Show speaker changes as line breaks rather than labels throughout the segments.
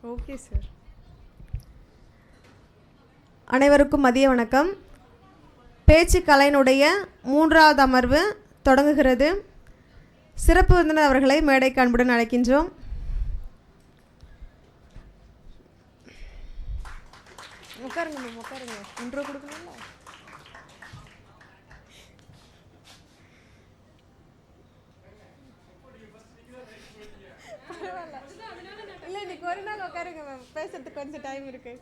Okay sir. அனைவருக்கும் மதிய வணக்கம். பேச்சு கலையினுடைய 3வது அமர்வு தொடங்குகிறது. சிறப்பு விருந்தினர் அவர்களை மேடைக்கு அன்புடன் அழைக்கின்றோம். உட்காருங்க மேம், உட்காருங்க. இன்ட்ரோ கொடுக்கணும்ல. இல்லை, இன்னைக்கு ஒரு நாள் உட்காருங்க மேம், பேசுறதுக்கு கொஞ்சம் டைம் இருக்கு.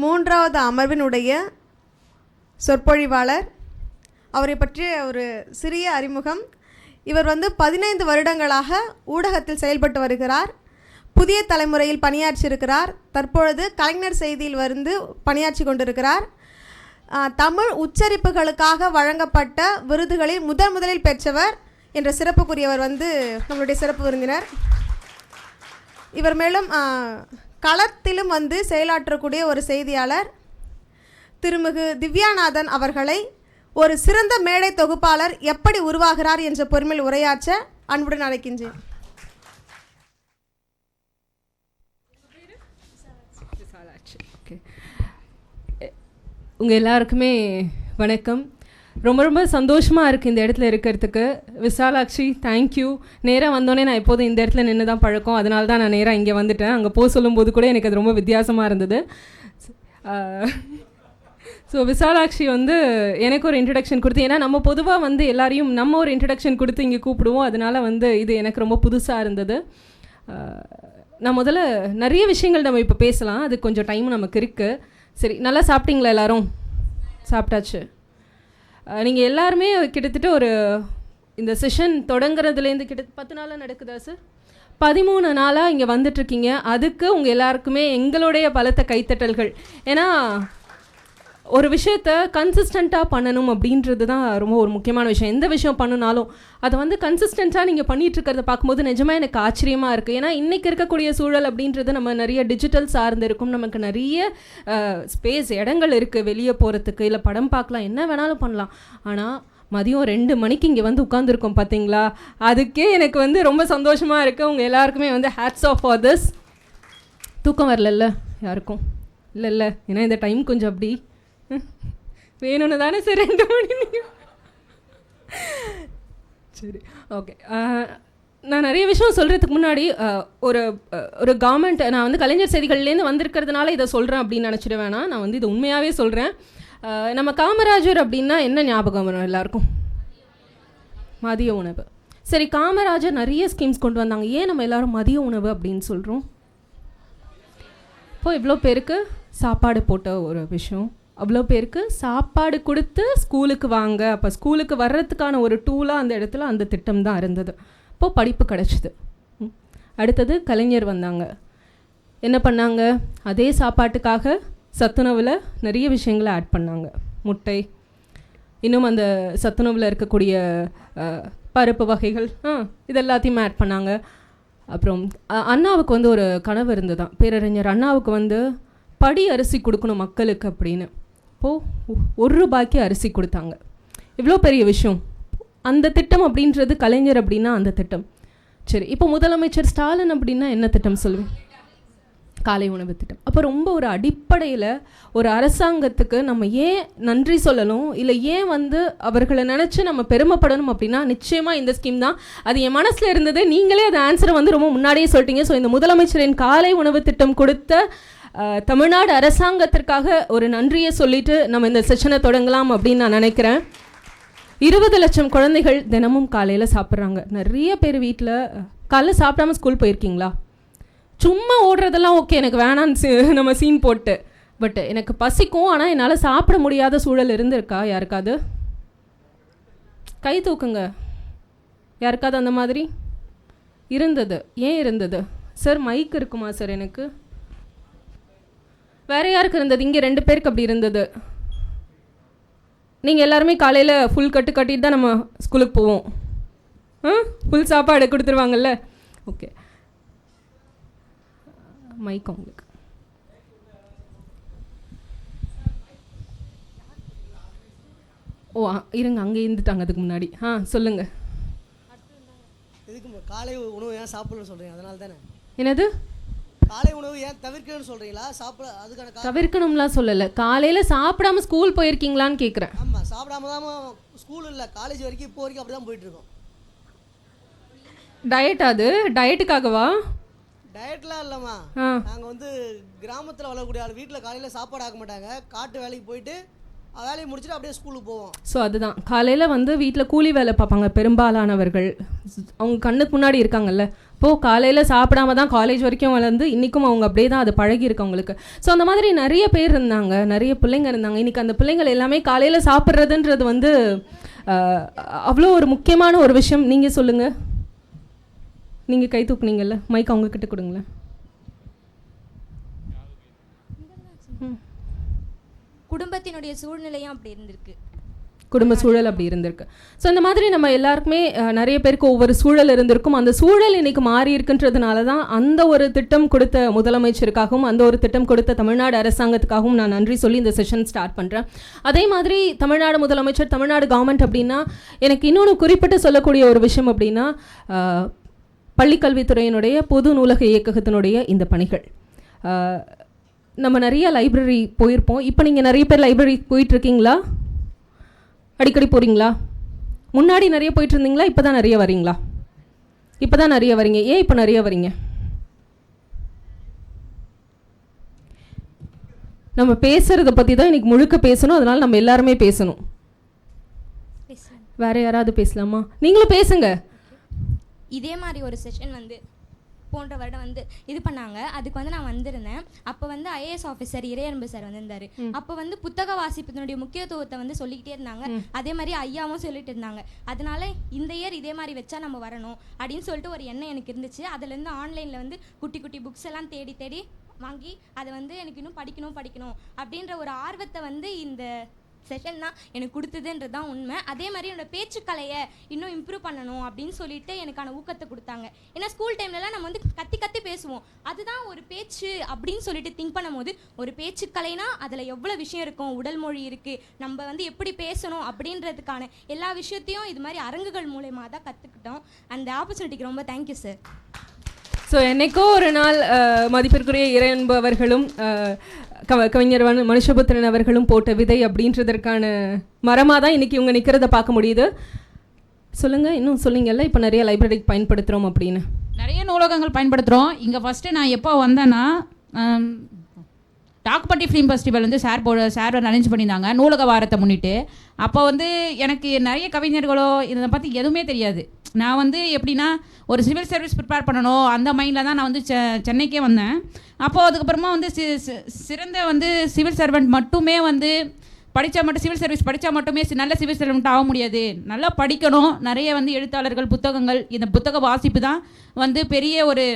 மூன்றாவது அமர்வினுடைய சொற்பொழிவாளர், அவரை பற்றிய ஒரு சிறிய அறிமுகம். இவர் 15 வருடங்களாக ஊடகத்தில் செயல்பட்டு வருகிறார். புதிய தலைமுறையில் பணியாற்றியிருக்கிறார். தற்பொழுது கலைஞர் செய்தியில் பணியாற்றி கொண்டிருக்கிறார். தமிழ் உச்சரிப்புகளுக்காக வழங்கப்பட்ட விருதுகளில் முதலில் பெற்றவர் என்ற சிறப்புக்குரியவர் நம்மளுடைய சிறப்பு விருந்தினர். இவர் மேலும் களத்திலும் செயலாற்றக்கூடிய ஒரு செய்தியாளர். திருமிகு திவ்யாநாதன் அவர்களை ஒரு சிறந்த மேடை தொகுப்பாளர் எப்படி உருவாகிறார் என்ற பொறுமையில் உரையாற்ற அன்புடன் அழைக்கின்றேன்.
உங்கள் எல்லாருக்குமே வணக்கம். ரொம்ப ரொம்ப சந்தோஷமாக இருக்குது இந்த இடத்துல இருக்கிறதுக்கு. விசாலாட்சி, தேங்க்யூ. நேராக வந்தோடனே நான் எப்போதும் இந்த இடத்துல நின்று தான் பழக்கம், அதனால தான் நான் நேராக இங்கே வந்துட்டேன். அங்கே போக சொல்லும்போது கூட எனக்கு அது ரொம்ப வித்தியாசமாக இருந்தது. ஸோ விசாலாட்சி எனக்கு ஒரு இன்ட்ரடக்ஷன் கொடுத்து, ஏன்னா நம்ம பொதுவாக எல்லாரையும் நம்ம ஒரு இன்ட்ரடக்ஷன் கொடுத்து இங்கே கூப்பிடுவோம். அதனால் இது எனக்கு ரொம்ப புதுசாக இருந்தது. நான் முதல்ல நிறைய விஷயங்கள் நம்ம இப்போ பேசலாம், அது கொஞ்சம் டைம் நமக்கு இருக்குது. சரி, நல்லா சாப்பிட்டீங்களா? எல்லோரும் சாப்பிட்டாச்சு. நீங்கள் எல்லாருமே கிட்டத்தட்ட இந்த செஷன் தொடங்குறதுலேருந்து 10 நாளாக நடக்குதா சார்? 13 நாளாக இங்கே வந்துட்ருக்கீங்க. அதுக்கு உங்கள் எல்லாருக்குமே எங்களுடைய பலத்த கைத்தட்டல்கள். ஏன்னா ஒரு விஷயத்தை கன்சிஸ்டண்ட்டாக பண்ணணும் அப்படின்றது தான் ரொம்ப ஒரு முக்கியமான விஷயம். எந்த விஷயம் பண்ணினாலும் அதை கன்சிஸ்டண்ட்டாக நீங்கள் பண்ணிகிட்ருக்கிறத பார்க்கும்போது நிஜமாக எனக்கு ஆச்சரியமாக இருக்குது. ஏன்னா இன்றைக்கி இருக்கக்கூடிய சூழல் அப்படின்றது நம்ம நிறைய டிஜிட்டல் சார்ந்து இருக்கும். நமக்கு நிறைய ஸ்பேஸ், இடங்கள் இருக்குது வெளியே போகிறதுக்கு, இல்லை படம் பார்க்கலாம், என்ன வேணாலும் பண்ணலாம். ஆனால் மதியம் 2 மணிக்கு இங்கே உட்காந்துருக்கோம் பார்த்தீங்களா, அதுக்கே எனக்கு ரொம்ப சந்தோஷமாக இருக்குது. உங்கள் எல்லாருக்குமே ஹேட்ஸ் ஆஃப் ஃபார் திஸ். தூக்கம் வரல யாருக்கும்? இல்லை, ஏன்னா இந்த டைம் கொஞ்சம் அப்படி வேணும்னு தானே சார் 2 மணி. சரி, ஓகே. நான் நிறைய விஷயம் சொல்கிறதுக்கு முன்னாடி ஒரு கவர்மெண்ட், நான் கலைஞர் செய்திகள்லேருந்து வந்திருக்கிறதுனால இதை சொல்கிறேன் அப்படின்னு நினச்சிட வேணாம். நான் இதை உண்மையாகவே சொல்கிறேன். நம்ம காமராஜர் அப்படின்னா என்ன ஞாபகம் வரும் எல்லாருக்கும்? மதிய உணவு. சரி, காமராஜர் நிறைய ஸ்கீம்ஸ் கொண்டு வந்தாங்க. ஏன் நம்ம எல்லோரும் மதிய உணவு அப்படின்னு சொல்கிறோம்? இப்போ இவ்வளோ பேருக்கு சாப்பாடு போட்ட ஒரு விஷயம், அவ்வளோ பேருக்கு சாப்பாடு கொடுத்து ஸ்கூலுக்கு வாங்க, அப்போ ஸ்கூலுக்கு வர்றதுக்கான ஒரு டூலாக அந்த இடத்துல அந்த திட்டம் தான் இருந்தது. இப்போது படிப்பு கிடச்சிது. அடுத்தது கலைஞர் வந்தாங்க. என்ன பண்ணாங்க? அதே சாப்பாட்டுக்காக சத்துணவில் நிறைய விஷயங்களை ஆட் பண்ணாங்க. முட்டை, இன்னும் அந்த சத்துணவில் இருக்கக்கூடிய பருப்பு வகைகள், இது எல்லாத்தையும் ஆட் பண்ணாங்க. அப்புறம் அண்ணாவுக்கு ஒரு கனவு இருந்ததுதான், பேரறிஞர் அண்ணாவுக்கு படி அரிசி கொடுக்கணும் மக்களுக்கு அப்படின்னு. இப்போது 1 ரூபாய்க்கு அரிசி கொடுத்தாங்க. இவ்வளோ பெரிய விஷயம். அந்த திட்டம் அப்படின்றது கலைஞர் அப்படின்னா அந்த திட்டம். சரி, இப்போ முதலமைச்சர் ஸ்டாலின் அப்படின்னா என்ன திட்டம் சொல்லுவேன்? காலை உணவு திட்டம். அப்போ ரொம்ப ஒரு அடிப்படையில் ஒரு அரசாங்கத்துக்கு நம்ம ஏன் நன்றி சொல்லணும், இல்லை ஏன் அவர்களை நினச்சி நம்ம பெருமைப்படணும் அப்படின்னா நிச்சயமாக இந்த ஸ்கீம் தான். அது என் மனசில் இருந்தது. நீங்களே அது ஆன்சரை ரொம்ப முன்னாடியே சொல்லிட்டீங்க. ஸோ இந்த முதலமைச்சரின் காலை உணவு திட்டம் கொடுத்த தமிழ்நாடு அரசாங்கத்திற்காக ஒரு நன்றியை சொல்லிட்டு நம்ம இந்த செஷனை தொடங்கலாம் அப்படின்னு நான் நினைக்கிறேன். 20 லட்சம் குழந்தைகள் தினமும் காலையில் சாப்பிட்றாங்க. நிறைய பேர் வீட்டில் காலைல சாப்பிடாம ஸ்கூல் போயிருக்கீங்களா? சும்மா ஓடுறதெல்லாம் ஓகே, எனக்கு வேணான்னு நம்ம சீன் போட்டு, பட் எனக்கு பசிக்கும், ஆனால் என்னால் சாப்பிட முடியாத சூழல் இருந்திருக்கா யாருக்காவது? கை தூக்குங்க. யாருக்காவது அந்த மாதிரி இருந்தது? ஏன் இருந்தது சார்? மைக் இருக்குமா சார்? எனக்கு வேறு யாருக்கு இருந்தது? இங்கே 2 பேருக்கு அப்படி இருந்தது. நீங்கள் எல்லாருமே காலையில் ஃபுல் கட்டிட்டு தான் நம்ம ஸ்கூலுக்கு போவோம். ஃபுல் சாப்பாடு கொடுத்துருவாங்கல்ல. ஓகே, மைக் உங்களுக்கு. ஓ இருங்க, அங்கே இருந்துட்டாங்க அதுக்கு முன்னாடி. சொல்லுங்கள்.
இதுக்கு காலை உணவு ஏன் சாப்பிடணும்னு சொல்கிறீங்க? அதனால தானே.
என்னது?
காலை உணவு ஏன் தவிர்க்கணும்னு சொல்கிறீங்களா? சாப்பிட அதுக்கான
தவிர்க்கணும்லாம் சொல்லலை. காலையில் சாப்பிடாம ஸ்கூல் போயிருக்கீங்களான்னு கேட்குறேன்.
ஆமாம், சாப்பிடாம தான் ஸ்கூல் இல்லை காலேஜ் வரைக்கும் இப்போ வரைக்கும் அப்படி தான் போயிட்டுருக்கோம்.
டயட்? அது டயட்டுக்காகவா?
டயட்லாம் இல்லைம்மா. நாங்கள் வந்து கிராமத்தில் வளரக்கூடிய ஆள். வீட்டில் காலையில் சாப்பாடு ஆக்க மாட்டாங்க. காட்டு வேலைக்கு போயிட்டு வேலையை முடிச்சுட்டு அப்படியே ஸ்கூலுக்கு போவோம்.
ஸோ அதுதான் காலையில் வந்து வீட்டில் கூலி வேலை பார்ப்பாங்க பெரும்பாலானவர்கள். அவங்க கண்ணுக்கு முன்னாடி இருக்காங்கல்ல. இப்போது காலையில் சாப்பிடாம தான் காலேஜ் வரைக்கும் வளர்ந்து இன்றைக்கும் அவங்க அப்படியே தான் அது பழகிருக்கு அவங்களுக்கு. ஸோ அந்த மாதிரி நிறைய பேர் இருந்தாங்க, நிறைய பிள்ளைங்க இருந்தாங்க. இன்றைக்கி அந்த பிள்ளைங்கள் எல்லாமே காலையில் சாப்பிட்றதுன்றது வந்து அவ்வளோ ஒரு முக்கியமான ஒரு விஷயம். நீங்கள் சொல்லுங்கள். நீங்கள் கை தூக்குனீங்கல்ல, மைக் அவங்கக்கிட்ட கொடுங்களேன்.
குடும்பத்தினுடைய சூழ்நிலையும் அப்படி இருந்திருக்கு.
குடும்ப சூழல் அப்படி இருந்திருக்கு. ஸோ இந்த மாதிரி நம்ம எல்லாருக்குமே நிறைய பேருக்கு ஒவ்வொரு சூழல் இருந்திருக்கும். அந்த சூழல் இன்னைக்கு மாறி இருக்குன்றதுனால தான் அந்த ஒரு திட்டம் கொடுத்த முதலமைச்சருக்காகவும் அந்த ஒரு திட்டம் கொடுத்த தமிழ்நாடு அரசாங்கத்துக்காகவும் நான் நன்றி சொல்லி இந்த செஷன் ஸ்டார்ட் பண்ணுறேன். அதே மாதிரி தமிழ்நாடு முதலமைச்சர், தமிழ்நாடு கவர்மெண்ட் அப்படின்னா எனக்கு இன்னொன்று குறிப்பிட்டு சொல்லக்கூடிய ஒரு விஷயம் அப்படின்னா பள்ளிக்கல்வித்துறையினுடைய பொது நூலக இயக்ககத்தினுடைய இந்த பணிகள். நம்ம நிறைய லைப்ரரி போயிருப்போம். இப்போ நீங்கள் நிறைய பேர் லைப்ரரி போயிட்டுருக்கீங்களா? அடிக்கடி போகிறீங்களா? முன்னாடி நிறைய போயிட்டு இருந்தீங்களா? இப்போ தான் நிறைய வரீங்களா? இப்போ தான் நிறைய வரீங்க. ஏன் இப்போ நிறைய வரீங்க? நம்ம பேசுகிறத பற்றி தான் இன்றைக்கி முழுக்க பேசணும். அதனால் நம்ம எல்லாருமே பேசணும். வேறு யாராவது பேசலாமா? நீங்களும் பேசுங்க.
இதே மாதிரி ஒரு செஷன் வந்து போன்ற வருடம் வந்து இது பண்ணாங்க. அதுக்கு வந்து நான் வந்திருந்தேன். அப்போ வந்து ஐஏஎஸ் ஆஃபீஸர் இறையன்பு சார் வந்திருந்தாரு. அப்போ வந்து புத்தக வாசிப்பதனுடைய முக்கியத்துவத்தை வந்து சொல்லிக்கிட்டே இருந்தாங்க. அதே மாதிரி ஐயாவும் சொல்லிட்டு இருந்தாங்க. அதனால இந்த இயர் இதே மாதிரி வச்சா நம்ம வரணும் அப்படின்னு சொல்லிட்டு ஒரு எண்ணம் எனக்கு இருந்துச்சு. அதுலேருந்து ஆன்லைனில் வந்து குட்டி குட்டி புக்ஸ் எல்லாம் தேடி தேடி வாங்கி அதை வந்து எனக்கு இன்னும் படிக்கணும் அப்படின்ற ஒரு ஆர்வத்தை வந்து இந்த செஷன் தான் எனக்கு கொடுத்ததுன்றது தான் உண்மை. அதே மாதிரி என்னோட பேச்சுக்கலையை இன்னும் இம்ப்ரூவ் பண்ணணும் அப்படின்னு சொல்லிட்டு எனக்கான ஊக்கத்தை கொடுத்தாங்க. ஏன்னா ஸ்கூல் டைம்லலாம் நம்ம வந்து கத்தி பேசுவோம். அதுதான் ஒரு பேச்சு அப்படின்னு சொல்லிட்டு திங்க் பண்ணும் போது ஒரு பேச்சுக்கலைனா அதில் எவ்வளோ விஷயம் இருக்கும், உடல் மொழி இருக்குது, நம்ம வந்து எப்படி பேசணும் அப்படின்றதுக்கான எல்லா விஷயத்தையும் இது மாதிரி அரங்குகள் மூலயமா தான் கற்றுக்கிட்டோம். அந்த ஆப்பர்ச்சுனிட்டிக்கு ரொம்ப தேங்க்யூ சார்.
ஸோ என்னைக்கோ ஒரு நாள் மதிப்பிற்குரிய இறையன்பு அவர்களும் கவிஞர் மனுஷபுத்திரன் அவர்களும் போட்ட விதை அப்படின்றதற்கான மரமாக தான் இன்றைக்கி இவங்க நிற்கிறத பார்க்க முடியுது. சொல்லுங்கள், இன்னும் சொல்லிங்கல்ல இப்போ நிறைய லைப்ரரிக்கு பயன்படுத்துகிறோம் அப்படின்னு.
நிறைய நூலகங்கள் பயன்படுத்துகிறோம். இங்கே ஃபஸ்ட்டு நான் எப்போ வந்தேன்னா டாக்குப்பட்டி ஃபிலிம் ஃபெஸ்டிவல் வந்து சார் அரேஞ்ச் பண்ணியிருந்தாங்க நூலக வாரத்தை முன்னிட்டு. அப்போ வந்து எனக்கு நிறைய கவிஞர்களோ இதை பற்றி எதுவுமே தெரியாது. நான் வந்து எப்படின்னா ஒரு சிவில் சர்வீஸ் ப்ரிப்பேர் பண்ணணும் அந்த மைண்டில் தான் நான் வந்து சென்னைக்கே வந்தேன். அப்போது அதுக்கப்புறமா வந்து சிறந்த வந்து சிவில் சர்வெண்ட் மட்டுமே வந்து சிவில் சர்வீஸ் படித்தா மட்டுமே நல்ல சிவில் சர்வெண்ட் ஆக முடியாது. நல்லா படிக்கணும். நிறைய வந்து எழுத்தாளர்கள், புத்தகங்கள், இந்த புத்தக வாசிப்பு தான் வந்து பெரிய ஒரு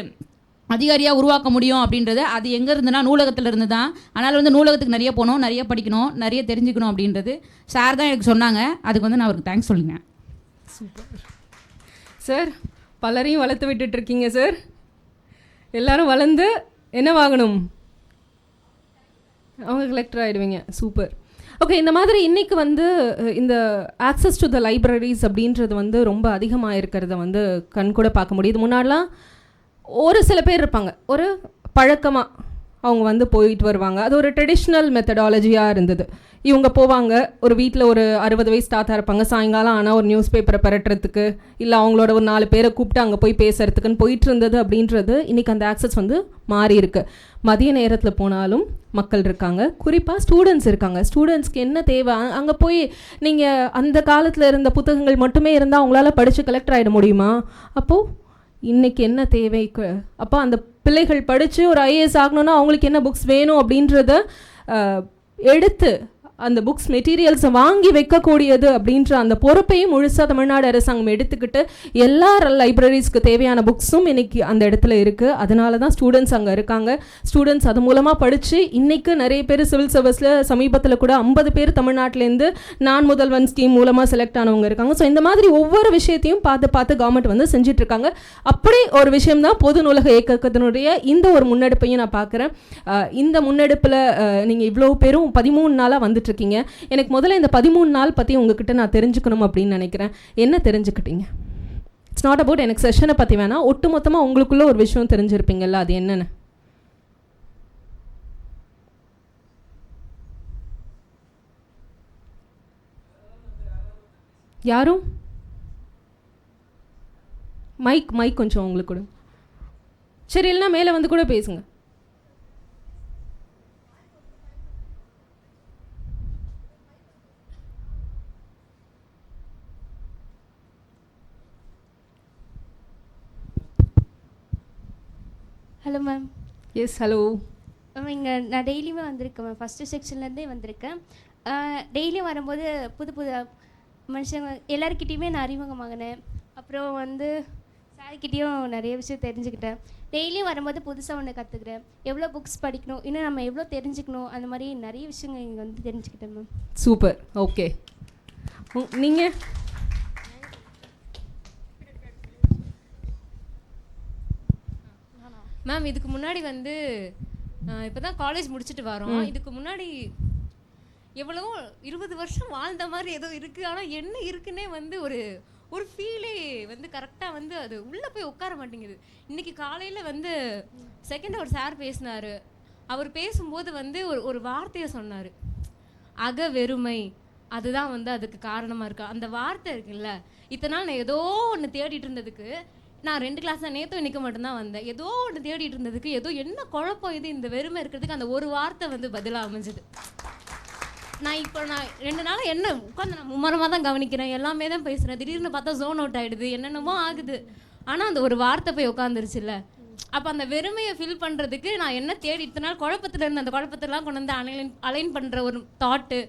அதிகாரியாக உருவாக்க முடியும் அப்படின்றது. அது எங்கே இருந்துன்னா நூலகத்தில் இருந்து தான். அதனால் வந்து நூலகத்துக்கு நிறைய போகணும், நிறைய படிக்கணும், நிறைய தெரிஞ்சுக்கணும் அப்படின்றது சார் தான் எனக்கு சொன்னாங்க. அதுக்கு வந்து நான் அவருக்கு தேங்க்ஸ் சொல்லுங்க.
Super sir. பலரையும் வளர்த்து விட்டுட்ருக்கீங்க சார். எல்லோரும் வளர்ந்து என்னவாகணும்? அவங்க கலெக்டர் ஆகிடுவீங்க. சூப்பர். ஓகே, இந்த மாதிரி இன்றைக்கி வந்து இந்த ஆக்சஸ் டு த லைப்ரரிஸ் அப்படின்றது வந்து ரொம்ப அதிகமாக இருக்கிறத வந்து கண்கூட பார்க்க முடியுது. முன்னாடிலாம் ஒரு சில பேர் இருப்பாங்க, ஒரு பழக்கமாக அவங்க வந்து போயிட்டு வருவாங்க. அது ஒரு ட்ரெடிஷ்னல் மெத்தடாலஜியாக இருந்தது. இவங்க போவாங்க, ஒரு வீட்டில் ஒரு 60 வயசு தாத்தா இருப்பாங்க, சாயங்காலம் ஆனால் ஒரு நியூஸ் பேப்பரை பரட்டுறதுக்கு இல்லை அவங்களோட ஒரு 4 பேரை கூப்பிட்டு அங்கே போய் பேசுறதுக்குன்னு போயிட்டு இருந்தது. அப்படின்றது இன்றைக்கி அந்த ஆக்சஸ் வந்து மாறி இருக்கு. மதிய நேரத்தில் போனாலும் மக்கள் இருக்காங்க, குறிப்பாக ஸ்டூடெண்ட்ஸ் இருக்காங்க. ஸ்டூடெண்ட்ஸ்க்கு என்ன தேவை? அங்கே போய் நீங்கள் அந்த காலத்தில் இருந்த புத்தகங்கள் மட்டுமே இருந்தால் அவங்களால படித்து கலெக்டர் ஆகிட முடியுமா? அப்போது இன்றைக்கி என்ன தேவை? அப்போ அந்த பிள்ளைகள் படித்து ஒரு ஐஏஎஸ் ஆகணுன்னா அவங்களுக்கு என்ன புக்ஸ் வேணும் அப்படின்றத எடுத்து அந்த புக்ஸ் மெட்டீரியல்ஸை வாங்கி வைக்கக்கூடியது அப்படின்ற அந்த பொறுப்பையும் முழுசாக தமிழ்நாடு அரசாங்கம் எடுத்துக்கிட்டு எல்லா லைப்ரரிஸ்க்கு தேவையான புக்ஸும் இன்றைக்கி அந்த இடத்துல இருக்குது. அதனால தான் ஸ்டூடெண்ட்ஸ் அங்கே இருக்காங்க. ஸ்டூடெண்ட்ஸ் அது மூலமாக படித்து இன்றைக்கு நிறைய பேர் சிவில் சர்வீஸில் சமீபத்தில் கூட 50 பேர் தமிழ்நாட்டிலேருந்து நான் முதல்வன் ஸ்கீம் மூலமாக செலக்ட் ஆனவங்க இருக்காங்க. ஸோ இந்த மாதிரி ஒவ்வொரு விஷயத்தையும் பார்த்து கவர்மெண்ட் வந்து செஞ்சிட்ருக்காங்க. அப்படி ஒரு விஷயம்தான் பொது நூலக இயக்கத்தினுடைய இந்த ஒரு முன்னெடுப்பையும் நான் பார்க்குறேன். இந்த முன்னெடுப்பில் நீங்கள் இவ்வளோ பேரும் 13 நாளாக வந்துட்டு வந்துட்டுருக்கீங்க. எனக்கு முதல்ல இந்த 13 நாள் பற்றி உங்ககிட்ட நான் தெரிஞ்சுக்கணும் அப்படின்னு நினைக்கிறேன். என்ன தெரிஞ்சுக்கிட்டீங்க? இட்ஸ் நாட் அபவுட் எனக்கு செஷனை பற்றி வேணாம், ஒட்டு மொத்தமாக உங்களுக்குள்ள ஒரு விஷயம் தெரிஞ்சிருப்பீங்கல்ல, அது என்னென்னு? யாரும் மைக் கொஞ்சம் உங்களுக்கு கூட. சரி, இல்லைனா மேலே வந்து கூட பேசுங்க.
Hello ma'am.
Yes, hello
ma'am. இங்கே நான் டெய்லியுமே வந்திருக்கேன் மேம், ஃபஸ்ட்டு செக்ஷன்லேருந்தே வந்திருக்கேன். டெய்லியும் வரும்போது புது புது மனுஷங்க எல்லாருக்கிட்டேயுமே நான் அறிமுகமாகினேன். அப்புறம் வந்து சார்கிட்டேயும் நிறைய விஷயம் தெரிஞ்சுக்கிட்டேன். டெய்லியும் வரும்போது புதுசாக ஒன்று கற்றுக்கிறேன். எவ்வளோ புக்ஸ் படிக்கணும், இன்னும் நம்ம எவ்வளோ தெரிஞ்சுக்கணும், அந்த மாதிரி நிறைய விஷயங்கள் இங்கே வந்து தெரிஞ்சுக்கிட்டேன் மேம்.
சூப்பர். ஓகே, நீங்கள்?
மேம், இதுக்கு முன்னாடி வந்து இப்போ தான் காலேஜ் முடிச்சுட்டு வரோம். இதுக்கு முன்னாடி எவ்வளவோ 20 வருஷம் வாழ்ந்த மாதிரி ஏதோ இருக்குது. ஆனால் என்ன இருக்குன்னே வந்து ஒரு ஃபீலே வந்து கரெக்டாக வந்து அது உள்ளே போய் உட்கார மாட்டேங்குது. இன்றைக்கி காலையில் வந்து செகண்ட் ஒரு சார் பேசினார். அவர் பேசும்போது வந்து ஒரு வார்த்தையை சொன்னார், அக வெறுமை. அதுதான் வந்து அதுக்கு காரணமாக இருக்கா. அந்த வார்த்தை இருக்குல்ல, இத்தனை நாள் நான் ஏதோ ஒன்று தேடிட்டு இருந்ததுக்கு, நான் 2 கிளாஸ் தான் நேற்று இன்றைக்கி மட்டும்தான் வந்தேன், ஏதோ ஒன்று தேடிட்டு இருந்ததுக்கு ஏதோ என்ன குழப்பம் இது, இந்த வெறுமை இருக்கிறதுக்கு அந்த ஒரு வார்த்தை வந்து பதிலாக அமைஞ்சது. நான் 2 நாள் என்ன உட்காந்து நான் மும்மரமாக தான் கவனிக்கிறேன், எல்லாமே தான் பேசுகிறேன். திடீர்னு பார்த்தா ஜோன் அவுட் ஆகிடுது, என்னென்னமோ ஆகுது. ஆனால் அந்த ஒரு வார்த்தை போய் உட்காந்துருச்சுல்ல. அப்போ அந்த வெறுமையை ஃபில் பண்ணுறதுக்கு நான் என்ன தேடி இத்தனை நாள் குழப்பத்தில் இருந்து அந்த குழப்பத்தெல்லாம் கொண்டு வந்து அலைன் பண்ணுற ஒரு தாட்டு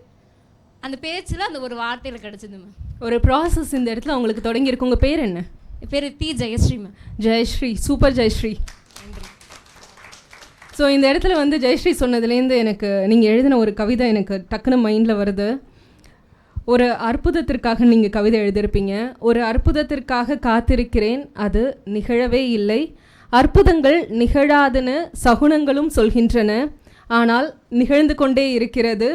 அந்த பேச்சில் அந்த ஒரு வார்த்தையில் கிடச்சிது மேம்.
ஒரு ப்ராசஸ் இந்த இடத்துல உங்களுக்கு தொடங்கியிருக்கு. உங்கள் பேர் என்ன?
பேர் D Jayashree ma'am.
Jayashree, super Jayashree. So இந்த இடத்துல வந்து ஜெயஸ்ரீ சொன்னதுலேருந்து எனக்கு நீங்கள் எழுதின ஒரு கவிதை எனக்கு டக்குன்னு மைண்டில் வருது. ஒரு அற்புதத்திற்காக நீங்கள் கவிதை எழுதியிருப்பீங்க. ஒரு அற்புதத்திற்காக காத்திருக்கிறேன், அது நிகழவே இல்லை. அற்புதங்கள் நிகழாதுன்னு சகுனங்களும் சொல்கின்றன, ஆனால் நிகழ்ந்து கொண்டே இருக்கிறது.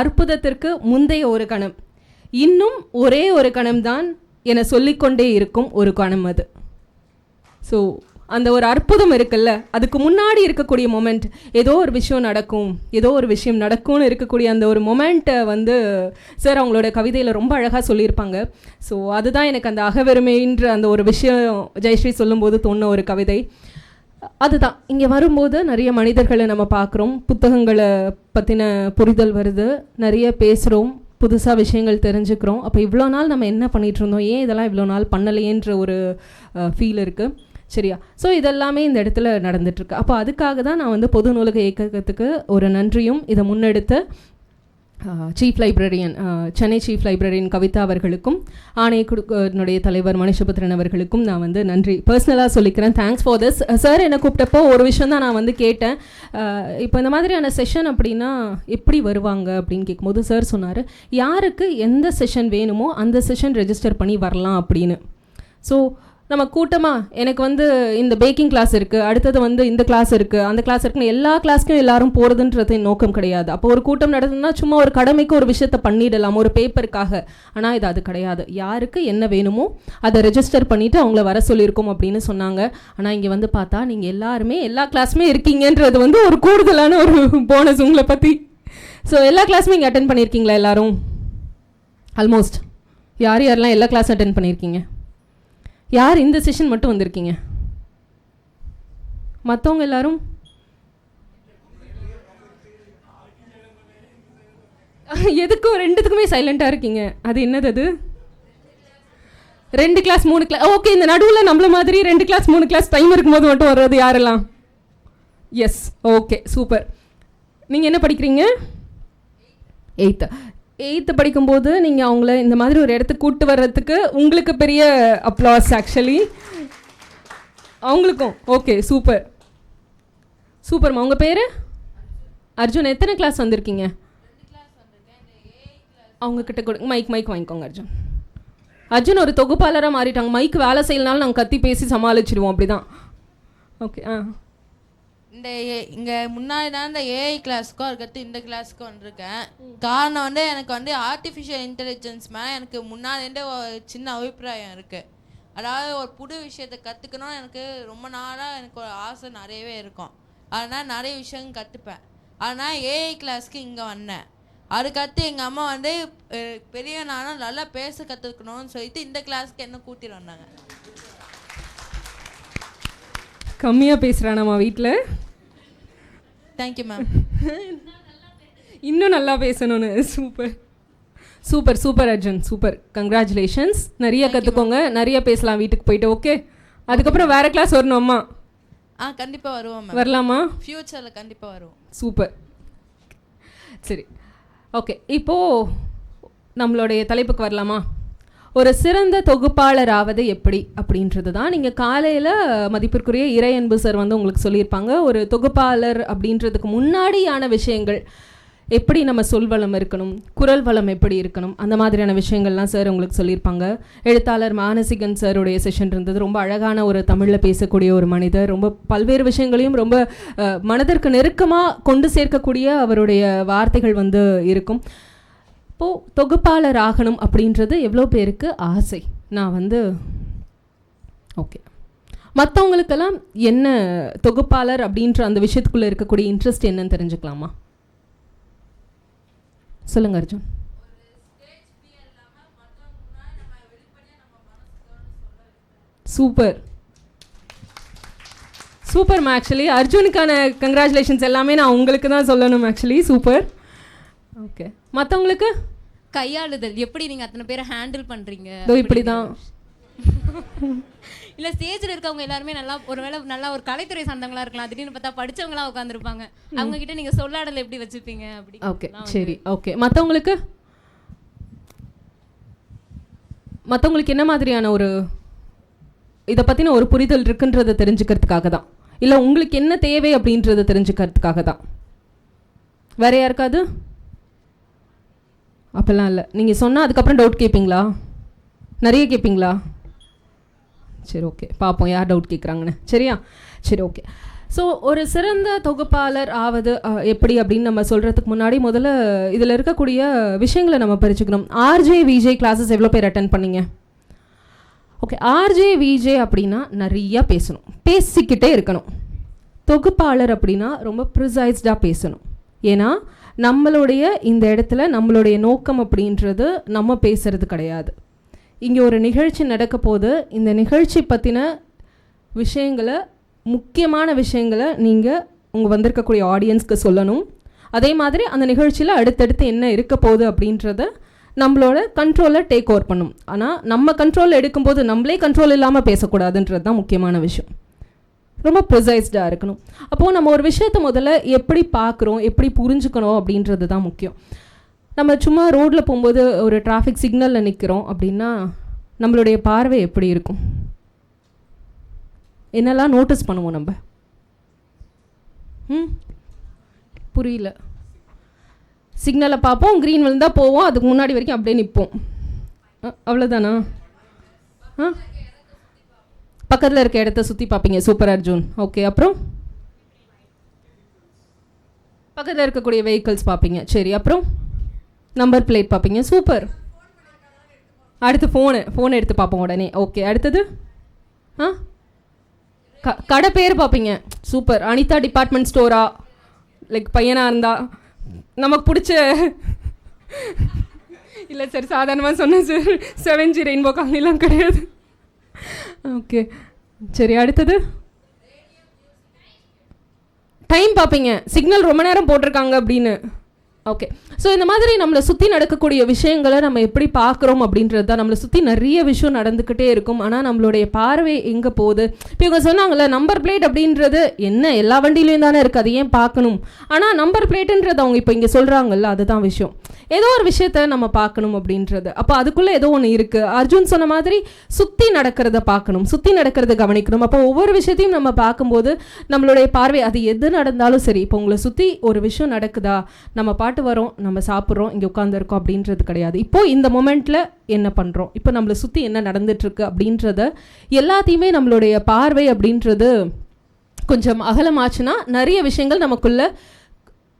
அற்புதத்திற்கு முந்தைய ஒரு கணம், இன்னும் ஒரே ஒரு கணம்தான் என சொல்லிக்கொண்டே இருக்கும் ஒரு கணம் அது. ஸோ அந்த ஒரு அற்புதம் இருக்குல்ல, அதுக்கு முன்னாடி இருக்கக்கூடிய மொமெண்ட், ஏதோ ஒரு விஷயம் நடக்கும், ஏதோ ஒரு விஷயம் நடக்கும்னு இருக்கக்கூடிய அந்த ஒரு மொமெண்ட்டை வந்து சார் அவங்களோட கவிதையில் ரொம்ப அழகாக சொல்லியிருப்பாங்க. ஸோ அதுதான் எனக்கு அந்த அகவெருமைன்ற அந்த ஒரு விஷயம் ஜெயஸ்ரீ சொல்லும்போது தோணுன ஒரு கவிதை. அதுதான் இங்கே வரும்போது நிறைய மனிதர்களை நம்ம பார்க்குறோம், புத்தகங்களை பற்றின புரிதல் வருது, நிறைய பேசுகிறோம், புதுசாக விஷயங்கள் தெரிஞ்சுக்கிறோம். அப்போ இவ்வளோ நாள் நம்ம என்ன பண்ணிகிட்டு இருந்தோம், ஏன் இதெல்லாம் இவ்வளோ நாள் பண்ணலையேன்ற ஒரு ஃபீல் இருக்குது. சரியா? ஸோ இதெல்லாமே இந்த இடத்துல நடந்துகிட்ருக்கு. அப்போ அதுக்காக தான் நான் வந்து பொது நூலக இயக்கத்துக்கு ஒரு நன்றியும், இதை முன்னெடுத்த chief librarian, Chennai chief librarian Kavitha அவர்களுக்கும், ஆணையக்குழுனுடைய தலைவர் மனுஷபுத்திரன் அவர்களுக்கும் நான் வந்து நன்றி பர்சனலாக சொல்லிக்கிறேன். Thanks for this. சார் என்னை கூப்பிட்டப்போ ஒரு விஷயம் தான் நான் வந்து கேட்டேன், இப்போ இந்த மாதிரியான செஷன் அப்படின்னா எப்படி வருவாங்க அப்படின்னு கேட்கும்போது சார் சொன்னார், யாருக்கு எந்த செஷன் வேணுமோ அந்த செஷன் ரெஜிஸ்டர் பண்ணி வரலாம் அப்படின்னு. ஸோ நம்ம கூட்டமாக எனக்கு வந்து இந்த பேக்கிங் கிளாஸ் இருக்குது, அடுத்தது வந்து இந்த கிளாஸ் இருக்குது, அந்த கிளாஸ் இருக்குன்னு எல்லா கிளாஸ்க்கும் எல்லாரும் போகிறதுன்றது நோக்கம் கிடையாது. அப்போ ஒரு கூட்டம் நடந்ததுன்னா சும்மா ஒரு கடமைக்கு ஒரு விஷயத்தை பண்ணிடலாம், ஒரு பேப்பருக்காக. ஆனால் இது அது கிடையாது. யாருக்கு என்ன வேணுமோ அதை ரெஜிஸ்டர் பண்ணிவிட்டு அவங்கள வர சொல்லியிருக்கோம் அப்படின்னு சொன்னாங்க. ஆனால் இங்கே வந்து பார்த்தா நீங்கள் எல்லாருமே எல்லா கிளாஸுமே இருக்கீங்கன்றது வந்து ஒரு கூடுதலான ஒரு போனஸ் உங்களை பற்றி. ஸோ எல்லா கிளாஸுமே இங்கே அட்டென்ட் பண்ணியிருக்கீங்களா எல்லாரும்? ஆல்மோஸ்ட். யார் யாரெல்லாம் எல்லா கிளாஸும் அட்டென்ட் பண்ணியிருக்கீங்க? யார் இந்த செஷன் மட்டும் வந்திருக்கீங்க? மற்றவங்க எல்லாரும் எதுக்கும் ரெண்டுத்துக்குமே சைலண்ட்டாக இருக்கீங்க. அது என்னது? அது 2 கிளாஸ் 3 கிளாஸ். ஓகே, இந்த நடுவில் நம்மள மாதிரி 2 கிளாஸ் 3 கிளாஸ் டைம் இருக்கும்போது மட்டும் வர்றது யாரெல்லாம்? Yes, okay, super. நீங்கள் என்ன படிக்கிறீங்க? 8th படிக்கும்போது நீங்கள் அவங்கள இந்த மாதிரி ஒரு இடத்துக்கு கூப்பிட்டு வர்றதுக்கு உங்களுக்கு பெரிய அப்ளாஸ் ஆக்சுவலி. அவங்களுக்கும் ஓகே, சூப்பர் சூப்பர்மா. உங்கள் பேர்? அர்ஜுன். எத்தனை கிளாஸ் வந்திருக்கீங்க? அவங்கக்கிட்ட கூட மைக் வாங்கிக்கோங்க. அர்ஜுன் ஒரு தொகுப்பாளராக மாறிட்டாங்க. மைக் வேலை செய்யலனாலும் நாங்கள் கத்தி பேசி சமாளிச்சிடுவோம், அப்படி தான். ஓகே.
இங்கே முன்னாடி தான் இந்த ஏஐ கிளாஸுக்கும் அதுக்கடுத்து இந்த கிளாஸுக்கும் வந்திருக்கேன். காரணம் வந்து எனக்கு வந்து ஆர்டிஃபிஷியல் இன்டெலிஜென்ஸ் மேலே எனக்கு முன்னாடியே ஒரு சின்ன அபிப்பிராயம் இருக்குது. அதாவது ஒரு புது விஷயத்தை கற்றுக்கணும்னு எனக்கு ரொம்ப நாளாக எனக்கு ஒரு ஆசை நிறையவே இருக்கும். அதனால் நிறைய விஷயம் கற்றுப்பேன். அதனால் ஏஐ கிளாஸ்க்கு இங்கே வந்தேன். அதுக்கடுத்து எங்கள் அம்மா வந்து பெரிய நானும் நல்லா பேச கற்றுக்கணும்னு சொல்லிட்டு இந்த கிளாஸ்க்கு என்ன கூட்டிட்டு வந்தாங்க.
கம்மியாக பேசுகிறானாம்மா வீட்டில்.
Thank you ma'am.
இன்னும் நல்லா பேசணும்னு. Super super super Arjun, super, congratulations. நிறைய கற்றுக்கோங்க, நிறைய பேசலாம் வீட்டுக்கு போயிட்டு. ஓகே, அதுக்கப்புறம் வேறு கிளாஸ் வரணும் அம்மா?
கண்டிப்பாக வருவோம் மேம்.
வரலாமா?
ஃப்யூச்சரில் கண்டிப்பாக வருவோம்.
சூப்பர். சரி, ஓகே, இப்போது நம்மளுடைய தலைப்புக்கு வரலாமா? ஒரு சிறந்த தொகுப்பாளராவது எப்படி அப்படின்றது தான். நீங்கள் காலையில் மதிப்பிற்குரிய இறையன்பு சார் வந்து உங்களுக்கு சொல்லியிருப்பாங்க. ஒரு தொகுப்பாளர் அப்படின்றதுக்கு முன்னாடியான விஷயங்கள், எப்படி நம்ம சொல்வளம் இருக்கணும், குரல் வளம் எப்படி இருக்கணும், அந்த மாதிரியான விஷயங்கள்லாம் சார் உங்களுக்கு சொல்லியிருப்பாங்க. எழுத்தாளர் மானசிகன் சாருடைய செஷன் இருந்தது. ரொம்ப அழகான ஒரு தமிழில் பேசக்கூடிய ஒரு மனிதர், ரொம்ப பல்வேறு விஷயங்களையும் ரொம்ப மனதிற்கு நெருக்கமாக கொண்டு சேர்க்கக்கூடிய அவருடைய வார்த்தைகள் வந்து இருக்கும். இப்போது தொகுப்பாளர் ஆகணும் அப்படின்றது எவ்வளோ பேருக்கு ஆசை? நான் வந்து ஓகே, மற்றவங்களுக்கெல்லாம் என்ன தொகுப்பாளர் அப்படின்ற அந்த விஷயத்துக்குள்ளே இருக்கக்கூடிய இன்ட்ரெஸ்ட் என்னன்னு தெரிஞ்சுக்கலாமா? சொல்லுங்க அர்ஜுன். Super super. ஆக்சுவலி அர்ஜுனுக்கான கங்க்ராச்சுலேஷன்ஸ் எல்லாமே நான் உங்களுக்கு தான் சொல்லணும். Actually super. ஓகே, மற்றவங்களுக்கு
கையாளுதல் எப்படி நீங்கள் அத்தனை பேரை ஹேண்டில் பண்ணுறீங்க?
இப்படி தான்
இல்லை, ஸ்டேஜில் இருக்கவங்க எல்லாருமே நல்லா ஒருவேளை நல்லா ஒரு கலைத்துறை சார்ந்தவங்களா இருக்கலாம், திடீர்னு பார்த்தா படித்தவங்களா உட்காந்துருப்பாங்க. அவங்க கிட்ட நீங்கள் சொல்லாடல் எப்படி வச்சுப்பீங்க அப்படி?
ஓகே, சரி, ஓகே. மற்றவங்களுக்கு என்ன மாதிரியான ஒரு இதை பற்றின ஒரு புரிதல் இருக்குன்றதை தெரிஞ்சுக்கிறதுக்காக தான், இல்லை உங்களுக்கு என்ன தேவை அப்படின்றத தெரிஞ்சுக்கிறதுக்காக தான்? வேற யாருக்காது? அப்போல்லாம் இல்லை. நீங்கள் சொன்னால் அதுக்கப்புறம் டவுட் கேட்பீங்களா? நிறைய கேட்பீங்களா? சரி, ஓகே, பார்ப்போம் யார் டவுட் கேட்குறாங்கன்னு. சரியா? சரி, ஓகே. ஸோ ஒரு சிறந்த தொகுப்பாளர் ஆவது எப்படி அப்படின்னு நம்ம சொல்கிறதுக்கு முன்னாடி முதல்ல இதில் இருக்கக்கூடிய விஷயங்களை நம்ம பரிச்சுக்கணும். ஆர்ஜே விஜே கிளாஸஸ் எவ்வளோ பேர் அட்டென்ட் பண்ணீங்க? ஓகே, ஆர்ஜே விஜே அப்படின்னா நிறையா பேசணும், பேசிக்கிட்டே இருக்கணும். தொகுப்பாளர் அப்படின்னா ரொம்ப ப்ரிசைஸ்டாக பேசணும். ஏன்னா நம்மளுடைய இந்த இடத்துல நம்மளுடைய நோக்கம் அப்படின்றது நம்ம பேசுறது கிடையாது. இங்கே ஒரு நிகழ்ச்சி நடக்க போது இந்த நிகழ்ச்சி பற்றின விஷயங்களை, முக்கியமான விஷயங்களை நீங்கள் உங்கள் வந்திருக்கக்கூடிய ஆடியன்ஸ்க்கு சொல்லணும். அதே மாதிரி அந்த நிகழ்ச்சியில் அடுத்தடுத்து என்ன இருக்க போகுது அப்படின்றத நம்மளோட கண்ட்ரோலை டேக் ஓவர் பண்ணும். ஆனால் நம்ம கண்ட்ரோல் எடுக்கும்போது நம்மளே கண்ட்ரோல் இல்லாமல் பேசக்கூடாதுன்றது தான் முக்கியமான விஷயம். ரொம்ப ப்ரிசைஸ்டாக இருக்கணும். அப்போது நம்ம ஒரு விஷயத்தை முதல்ல எப்படி பார்க்குறோம், எப்படி புரிஞ்சுக்கணும் அப்படின்றது தான் முக்கியம். நம்ம சும்மா ரோட்டில் போகும்போது ஒரு டிராஃபிக் சிக்னலில் நிற்கிறோம் அப்படின்னா நம்மளுடைய பார்வை எப்படி இருக்கும்? என்னெல்லாம் நோட்டீஸ் பண்ணுவோம் நம்ம? புரியல. சிக்னலை பார்ப்போம், க்ரீன் விழுந்தால் போவோம், அதுக்கு முன்னாடி வரைக்கும் அப்படியே நிற்போம், அவ்வளோதானா? பக்கத்தில் இருக்க இடத்த சுற்றி பார்ப்பீங்க. சூப்பர் அர்ஜுன். ஓகே, அப்புறம் பக்கத்தில் இருக்கக்கூடிய வெஹிக்கிள்ஸ் பார்ப்பீங்க. சரி, அப்புறம் நம்பர் பிளேட் பார்ப்பீங்க. சூப்பர். அடுத்து ஃபோனை எடுத்து பார்ப்போம் உடனே. ஓகே, அடுத்தது கடை பேர் பார்ப்பீங்க. சூப்பர். அனிதா டிபார்ட்மெண்ட் ஸ்டோரா, லைக் பையனாக இருந்தா நமக்கு பிடிச்ச, இல்லை சார் சாதாரணமாக சொன்னேன் சார், 7G ரெயின்போ காலனிலாம் கிடையாது. ஓகே, சரி, அடுத்தது டைம் பார்ப்பீங்க, சிக்னல் ரொம்ப நேரம் போட்டிருக்காங்க அப்படின்னு. ஓகே, ஸோ இந்த மாதிரி நம்மளை சுற்றி நடக்கக்கூடிய விஷயங்களை நம்ம எப்படி பார்க்குறோம் அப்படின்றது தான். நம்மளை சுற்றி நிறைய விஷயம் நடந்துக்கிட்டே இருக்கும். ஆனால் நம்மளுடைய பார்வை எங்கே போகுது? இப்போ இவங்க சொன்னாங்கல்ல நம்பர் பிளேட் அப்படின்றது என்ன, எல்லா வண்டியிலையும் தானே இருக்குது, அது ஏன் பார்க்கணும்? ஆனால் நம்பர் பிளேட்டுன்றது அவங்க இப்போ இங்கே சொல்கிறாங்கல்ல, அதுதான் விஷயம். ஏதோ ஒரு விஷயத்த நம்ம பார்க்கணும் அப்படின்றது. அப்போ அதுக்குள்ளே ஏதோ ஒன்று இருக்குது. அர்ஜுன் சொன்ன மாதிரி சுற்றி நடக்கிறத பார்க்கணும், சுற்றி நடக்கிறத கவனிக்கணும். அப்போ ஒவ்வொரு விஷயத்தையும் நம்ம பார்க்கும்போது நம்மளுடைய பார்வை, அது எது நடந்தாலும் சரி, இப்போ உங்களை சுற்றி ஒரு விஷயம் நடக்குதா, நம்ம பாட்டு வரோம், நம்ம சாப்பிட்றோம், இங்கே உட்காந்துருக்கோம் அப்படின்றது கிடையாது. இப்போது இந்த மொமெண்ட்டில் என்ன பண்ணுறோம், இப்போ நம்மளை சுற்றி என்ன நடந்துட்டுருக்கு அப்படின்றத எல்லாத்தையுமே நம்மளுடைய பார்வை அப்படின்றது கொஞ்சம் அகலமாச்சுன்னா நிறைய விஷயங்கள் நமக்குள்ள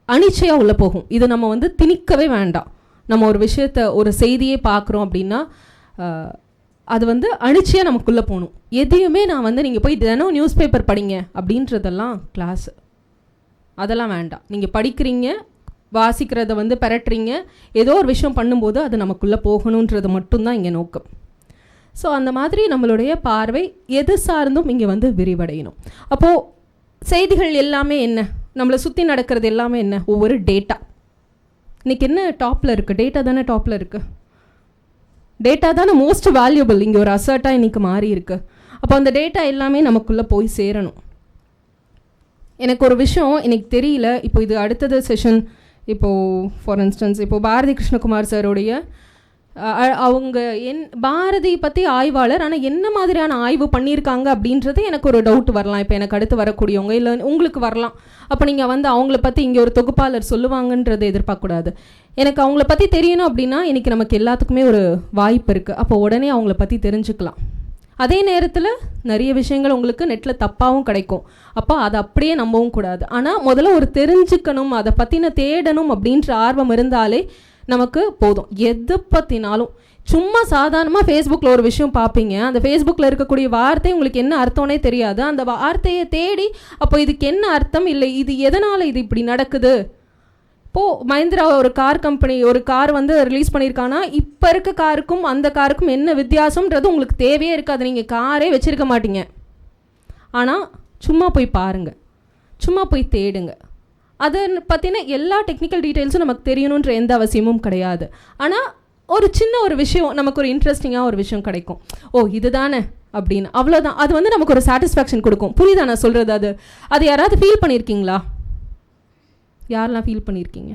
அனிச்சையாக உள்ளே போகும். இது நம்ம வந்து திணிக்கவே வேண்டாம். நம்ம ஒரு விஷயத்தை ஒரு செய்தியே பார்க்குறோம் அப்படின்னா அது வந்து அனிச்சையாக நமக்குள்ளே போகணும். எதையுமே நான் வந்து நீங்கள் போய் தினம் நியூஸ் பேப்பர் படிங்க அப்படின்றதெல்லாம் கிளாஸு, அதெல்லாம் வேண்டாம். நீங்கள் படிக்கிறீங்க, வாசிக்கிறத வந்து பெறட்டுறீங்க, ஏதோ ஒரு விஷயம் பண்ணும்போது அது நமக்குள்ளே போகணுன்றது மட்டும்தான் இங்கே நோக்கம். ஸோ அந்த மாதிரி நம்மளுடைய பார்வை எது சார்ந்தும் இங்கே வந்து விரிவடையணும். அப்போது செய்திகள் எல்லாமே என்ன, நம்மளை சுற்றி நடக்கிறது எல்லாமே என்ன, ஒவ்வொரு டேட்டா. இன்றைக்கி என்ன டாப்பில் இருக்குது? டேட்டா தானே டாப்பில் இருக்குது. டேட்டா தானே மோஸ்ட் வேல்யூபிள். இங்கே ஒரு அசர்ட்டாக இன்றைக்கி மாறி இருக்குது. அப்போ அந்த டேட்டா எல்லாமே நமக்குள்ளே போய் சேரணும். எனக்கு ஒரு விஷயம் எனக்கு தெரியல, இப்போ இது அடுத்தது செஷன். இப்போது ஃபார் இன்ஸ்டன்ஸ் இப்போது பாரதி கிருஷ்ணகுமார் சாருடைய அவங்க பாரதி பற்றி ஆய்வாளர், ஆனால் என்ன மாதிரியான ஆய்வு பண்ணியிருக்காங்க அப்படின்றது எனக்கு ஒரு டவுட் வரலாம். இப்போ எனக்கு அடுத்து வரக்கூடியவங்க இல்லை உங்களுக்கு வரலாம். அப்போ நீங்கள் வந்து அவங்கள பற்றி இங்கே ஒரு தொகுப்பாளர் சொல்லுவாங்கன்றதை எதிர்பார்க்கக்கூடாது. எனக்கு அவங்கள பற்றி தெரியணும் அப்படின்னா இன்றைக்கி நமக்கு எல்லாத்துக்குமே ஒரு வாய்ப்பு இருக்குது. அப்போ உடனே அவங்கள பற்றி தெரிஞ்சுக்கலாம். அதே நேரத்தில் நிறைய விஷயங்கள் உங்களுக்கு நெட்டில் தப்பாகவும் கிடைக்கும். அப்போ அதை அப்படியே நம்பவும் கூடாது. ஆனால் முதல்ல ஒரு தெரிஞ்சுக்கணும், அதை பற்றின தேடணும் அப்படின்ற ஆர்வம் இருந்தாலே நமக்கு போதும். எது பற்றினாலும் சும்மா சாதாரணமாக ஃபேஸ்புக்கில் ஒரு விஷயம் பார்ப்பீங்க, அந்த ஃபேஸ்புக்கில் இருக்கக்கூடிய வார்த்தை உங்களுக்கு என்ன அர்த்தம்னே தெரியாது. அந்த வார்த்தையை தேடி அப்போ இதுக்கு என்ன அர்த்தம், இல்லை இது எதனால் இது இப்படி நடக்குது. இப்போது மஹிந்திரா ஒரு கார் கம்பெனி ஒரு கார் வந்து ரிலீஸ் பண்ணியிருக்காங்கன்னா இப்போ இருக்க காருக்கும் அந்த காருக்கும் என்ன வித்தியாசம்ன்றது உங்களுக்கு தேவையே இருக்காது. நீங்கள் காரே வச்சுருக்க மாட்டீங்க. ஆனால் சும்மா போய் பாருங்கள், சும்மா போய் தேடுங்க. அதை பற்றின எல்லா டெக்னிக்கல் டீட்டெயில்ஸும் நமக்கு தெரியணுன்ற எந்த அவசியமும் கிடையாது. ஆனால் ஒரு சின்ன ஒரு விஷயம் நமக்கு ஒரு இன்ட்ரெஸ்டிங்காக ஒரு விஷயம் கிடைக்கும். ஓ இதுதானே அப்படின்னு, அவ்வளோதான். அது வந்து நமக்கு ஒரு சாட்டிஸ்ஃபேக்ஷன் கொடுக்கும். புரியுதா நான் சொல்கிறது? அது யாராவது ஃபீல் பண்ணியிருக்கீங்களா? யாரெல்லாம் ஃபீல் பண்ணியிருக்கீங்க?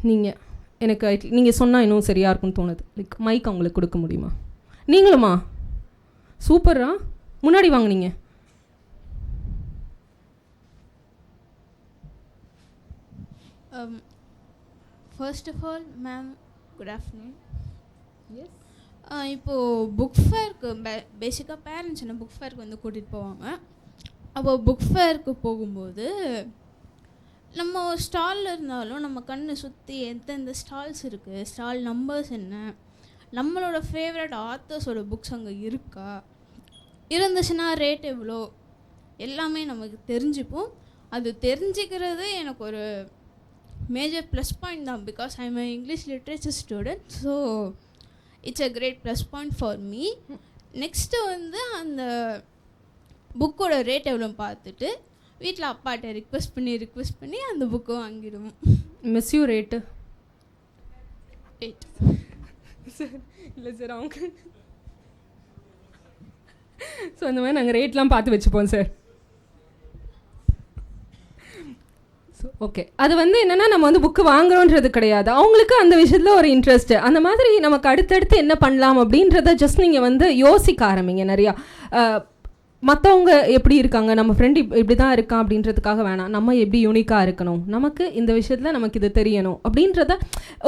நீங்கள் எனக்கு நீங்கள் சொன்னால் இன்னும் சரியாக இருக்கும்னு தோணுது. லைக் மைக் அவங்களுக்கு கொடுக்க முடியுமா? நீங்களுமா? சூப்பரா, முன்னாடி வாங்க. நீங்கள்
first of all ma'am, good afternoon. Yes, இப்போது புக் ஃபேருக்கு பேசிக்காக பேரண்ட்ஸ் என்ன புக் ஃபேருக்கு வந்து கூட்டிகிட்டு போவாங்க. அப்போது புக் ஃபேருக்கு போகும்போது நம்ம ஸ்டாலில் இருந்தாலும் நம்ம கண்ணை சுற்றி எந்தெந்த ஸ்டால்ஸ் இருக்குது, ஸ்டால் நம்பர்ஸ் என்ன, நம்மளோட ஃபேவரட் ஆத்தர்ஸோட புக்ஸ் அங்கே இருக்கா, இருந்துச்சுன்னா ரேட் எவ்வளோ, எல்லாமே நமக்கு தெரிஞ்சுப்போம். அது தெரிஞ்சுக்கிறது எனக்கு ஒரு மேஜர் ப்ளஸ் பாயிண்ட் தான். Because I am English literature student. So it's a great plus point for me. Next வந்து அந்த புக்கோட ரேட் எவ்வளோன்னு பார்த்துட்டு வீட்டில் அப்பாட்ட ரிக்வெஸ்ட் பண்ணி அந்த புக்கு வாங்கிடுவோம்.
Miss you rate?
சார்
இல்லை சார், அவங்க ஸோ அந்த மாதிரி நாங்கள் ரேட்லாம் பார்த்து வச்சுப்போம் சார். ஸோ ஓகே, அது வந்து என்னென்னா நம்ம வந்து புக்கு வாங்குறோன்றது கிடையாது, அவங்களுக்கு அந்த விஷயத்தில் ஒரு இன்ட்ரெஸ்ட்டு. அந்த மாதிரி நமக்கு அடுத்தடுத்து என்ன பண்ணலாம் அப்படின்றத ஜஸ்ட் நீங்கள் வந்து யோசிக்க ஆரம்பிங்க நிறையா. மற்றவங்க எப்படி இருக்காங்க, நம்ம ஃப்ரெண்டு இப்படி தான் இருக்கான் அப்படின்றதுக்காக வேணாம், நம்ம எப்படி யூனிக்காக இருக்கணும், நமக்கு இந்த விஷயத்தில் நமக்கு இது தெரியணும் அப்படின்றத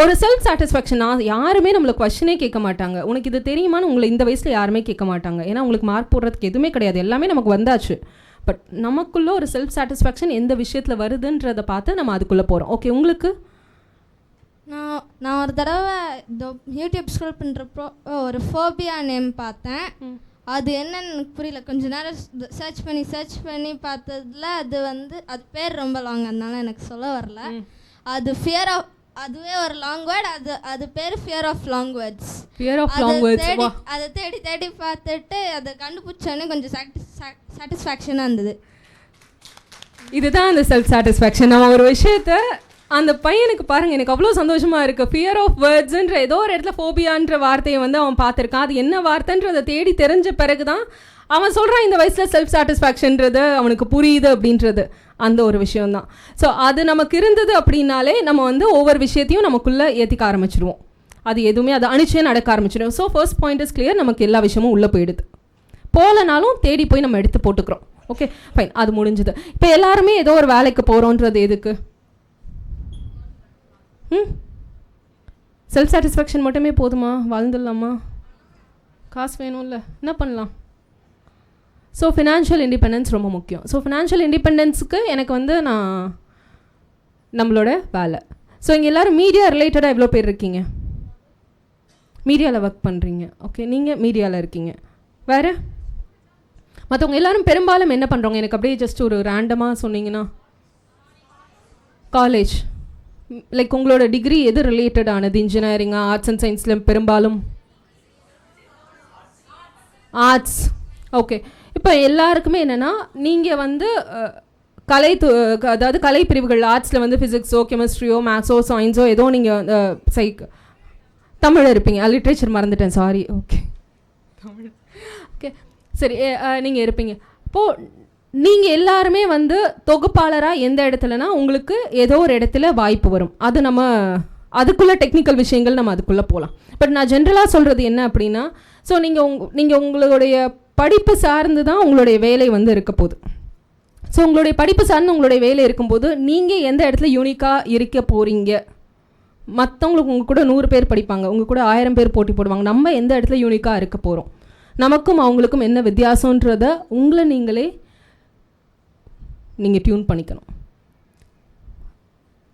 ஒரு செல்ஃப் சாட்டிஸ்ஃபேக்ஷன். யாருமே நம்மளை கொஸ்டினே கேட்க மாட்டாங்க. உனக்கு இது தெரியுமான்னு உங்களை இந்த வயசில் யாருமே கேட்க மாட்டாங்க. ஏன்னா உங்களுக்கு மார்க் போடுறதுக்கு எதுவுமே கிடையாது, எல்லாமே நமக்கு வந்தாச்சு. பட் நமக்குள்ளே ஒரு செல்ஃப் சாட்டிஸ்ஃபேக்ஷன் எந்த விஷயத்தில் வருதுன்றதை பார்த்து நம்ம அதுக்குள்ளே போகிறோம். ஓகே, உங்களுக்கு?
நான் ஒரு தடவை இந்த யூடியூப் ஸ்க்ரோல் பண்ணுறப்போ ஒரு ஃபோபியா நேம் பார்த்தேன். அது என்னன்னு எனக்கு புரியல. கொஞ்ச நேரம் சர்ச் பண்ணி பார்த்ததுல அது பேர் ரொம்ப லாங், அதனால எனக்கு சொல்ல வரல. அது ஃபியர் ஆஃப், அதுவே ஒரு லாங் வேர்ட். அது பேர் ஃபியர் ஆஃப் லாங் வேர்ட்ஸ். அதை தேடி பார்த்துட்டு அதை கண்டுபிடிச்சோன்னே கொஞ்சம் சாட்டிஸ்ஃபேக்ஷனாக இருந்தது.
இதுதான் அந்த செல்ஃப் சாட்டிஸ்ஃபேக்ஷன். நம்ம ஒரு விஷயத்த அந்த பையனுக்கு பாருங்கள், எனக்கு அவ்வளோ சந்தோஷமாக இருக்குது. ஃபியர் ஆஃப் வேர்ட்ஸுன்ற ஏதோ ஒரு இடத்துல ஃபோபியான்ற வார்த்தையை வந்து அவன் பார்த்துருக்கான். அது என்ன வார்த்தைன்றதை தேடி தெரிஞ்ச பிறகு தான் அவன் சொல்கிறான் இந்த வயசில் செல்ஃப் சாட்டிஸ்ஃபேக்ஷன்றது அவனுக்கு புரியுது அப்படின்றது. அந்த ஒரு விஷயந்தான். ஸோ அது நமக்கு இருந்தது அப்படின்னாலே நம்ம வந்து ஒவ்வொரு விஷயத்தையும் நமக்குள்ளே ஏற்றிக்க ஆரம்பிச்சிடுவோம். அது எதுவுமே அது அணிச்சே நடக்க ஆரம்பிச்சிடும். So first point is clear, நமக்கு எல்லா விஷயமும் உள்ளே போயிடுது. போகலனாலும் தேடி போய் நம்ம எடுத்து போட்டுக்கிறோம். ஓகே ஃபைன், அது முடிஞ்சுது. இப்போ எல்லாருமே ஏதோ ஒரு வேலைக்கு போகிறோன்றது எதுக்கு? செல்ஃப் சாட்டிஸ்ஃபேக்ஷன் மட்டுமே போதுமா? வாழ்ந்துடலாமா? காசு வேணும்ல, என்ன பண்ணலாம்? ஸோ ஃபினான்ஷியல் இண்டிபெண்டன்ஸ் ரொம்ப முக்கியம். ஸோ ஃபினான்ஷியல் இண்டிபெண்டன்ஸுக்கு எனக்கு வந்து நம்மளோட வேலை. ஸோ இங்கே எல்லோரும் மீடியா ரிலேட்டடாக எவ்வளோ பேர் இருக்கீங்க? மீடியாவில் ஒர்க் பண்ணுறீங்க. ஓகே, நீங்கள் மீடியாவில் இருக்கீங்க. வேறு மற்றவங்க எல்லோரும் பெரும்பாலும் என்ன பண்ணுறவங்க? எனக்கு அப்படியே ஜஸ்ட் ஒரு ரேண்டமாக சொன்னீங்கன்னா. காலேஜ் லைக் உங்களோட டிகிரி எது ரிலேட்டடானது? இன்ஜினியரிங்கா, ஆர்ட்ஸ் அண்ட் சயின்ஸில்? பெரும்பாலும் ஆர்ட்ஸ். ஓகே, இப்போ எல்லாருக்குமே என்னென்னா நீங்கள் வந்து அதாவது கலை பிரிவுகள் ஆர்ட்ஸில் வந்து ஃபிசிக்ஸோ கெமிஸ்ட்ரியோ மேக்ஸோ சயின்ஸோ ஏதோ நீங்கள் தமிழ் இருப்பீங்க. லிட்ரேச்சர் மறந்துட்டேன், சாரி. ஓகே, தமிழ். ஓகே, சரி, நீங்கள் இருப்பீங்க. இப்போது நீங்கள் எல்லாருமே வந்து தொகுப்பாளராக எந்த இடத்துலனா உங்களுக்கு ஏதோ ஒரு இடத்துல வாய்ப்பு வரும். அது நம்ம அதுக்குள்ளே டெக்னிக்கல் விஷயங்கள் நம்ம அதுக்குள்ளே போகலாம். பட் நான் ஜென்ரலாக சொல்கிறது என்ன அப்படின்னா, ஸோ நீங்கள் உங்களுடைய படிப்பு சார்ந்து தான் உங்களுடைய வேலை வந்து இருக்க போகுது. ஸோ உங்களுடைய படிப்பு சார்ந்து உங்களுடைய வேலை இருக்கும்போது நீங்கள் எந்த இடத்துல யூனிக்காக இருக்க போகிறீங்க? மற்றவங்களுக்கு உங்கள் கூட 100 பேர் படிப்பாங்க, உங்கள் கூட 1000 பேர் போட்டி போடுவாங்க. நம்ம எந்த இடத்துல யூனிக்காக இருக்க போகிறோம்? நமக்கும் அவங்களுக்கும் என்ன வித்தியாசன்றதை உங்களை நீங்கள் டியூன் பண்ணிக்கணும்.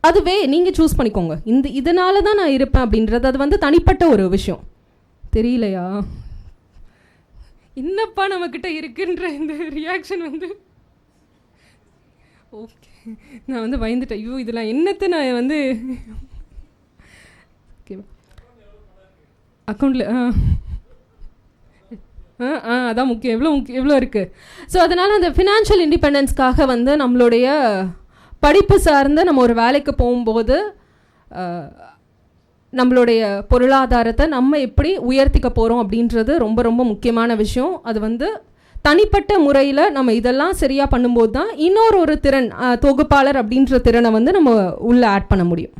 அதுவே நீங்கள் சூஸ் பண்ணிக்கோங்க. இதனால தான் நான் இருப்பேன் அப்படின்றது அது வந்து தனிப்பட்ட ஒரு விஷயம். தெரியலையா என்னப்பா நம்மக்கிட்ட இருக்குன்ற இந்த ரியாக்ஷன் வந்து ஓகே, நான் வந்து பயந்துட்டேன். ஐயோ இதெல்லாம் என்னத்தை நான் வந்து ஓகேவா அக்கௌண்ட்டில் அதான் முக்கியம். எவ்வளோ இருக்குது. ஸோ அதனால் அந்த ஃபினான்ஷியல் இண்டிபெண்டன்ஸ்க்காக வந்து நம்மளுடைய படிப்பு சார்ந்து நம்ம ஒரு வேலைக்கு போகும்போது நம்மளுடைய பொருளாதாரத்தை நம்ம எப்படி உயர்த்திக்க போகிறோம் அப்படின்றது ரொம்ப ரொம்ப முக்கியமான விஷயம். அது வந்து தனிப்பட்ட முறையில் நம்ம இதெல்லாம் சரியாக பண்ணும்போது தான் இன்னொரு திறன் தொகுப்பாளர் அப்படின்ற திறனை வந்து நம்ம உள்ளே ஆட் பண்ண முடியும்.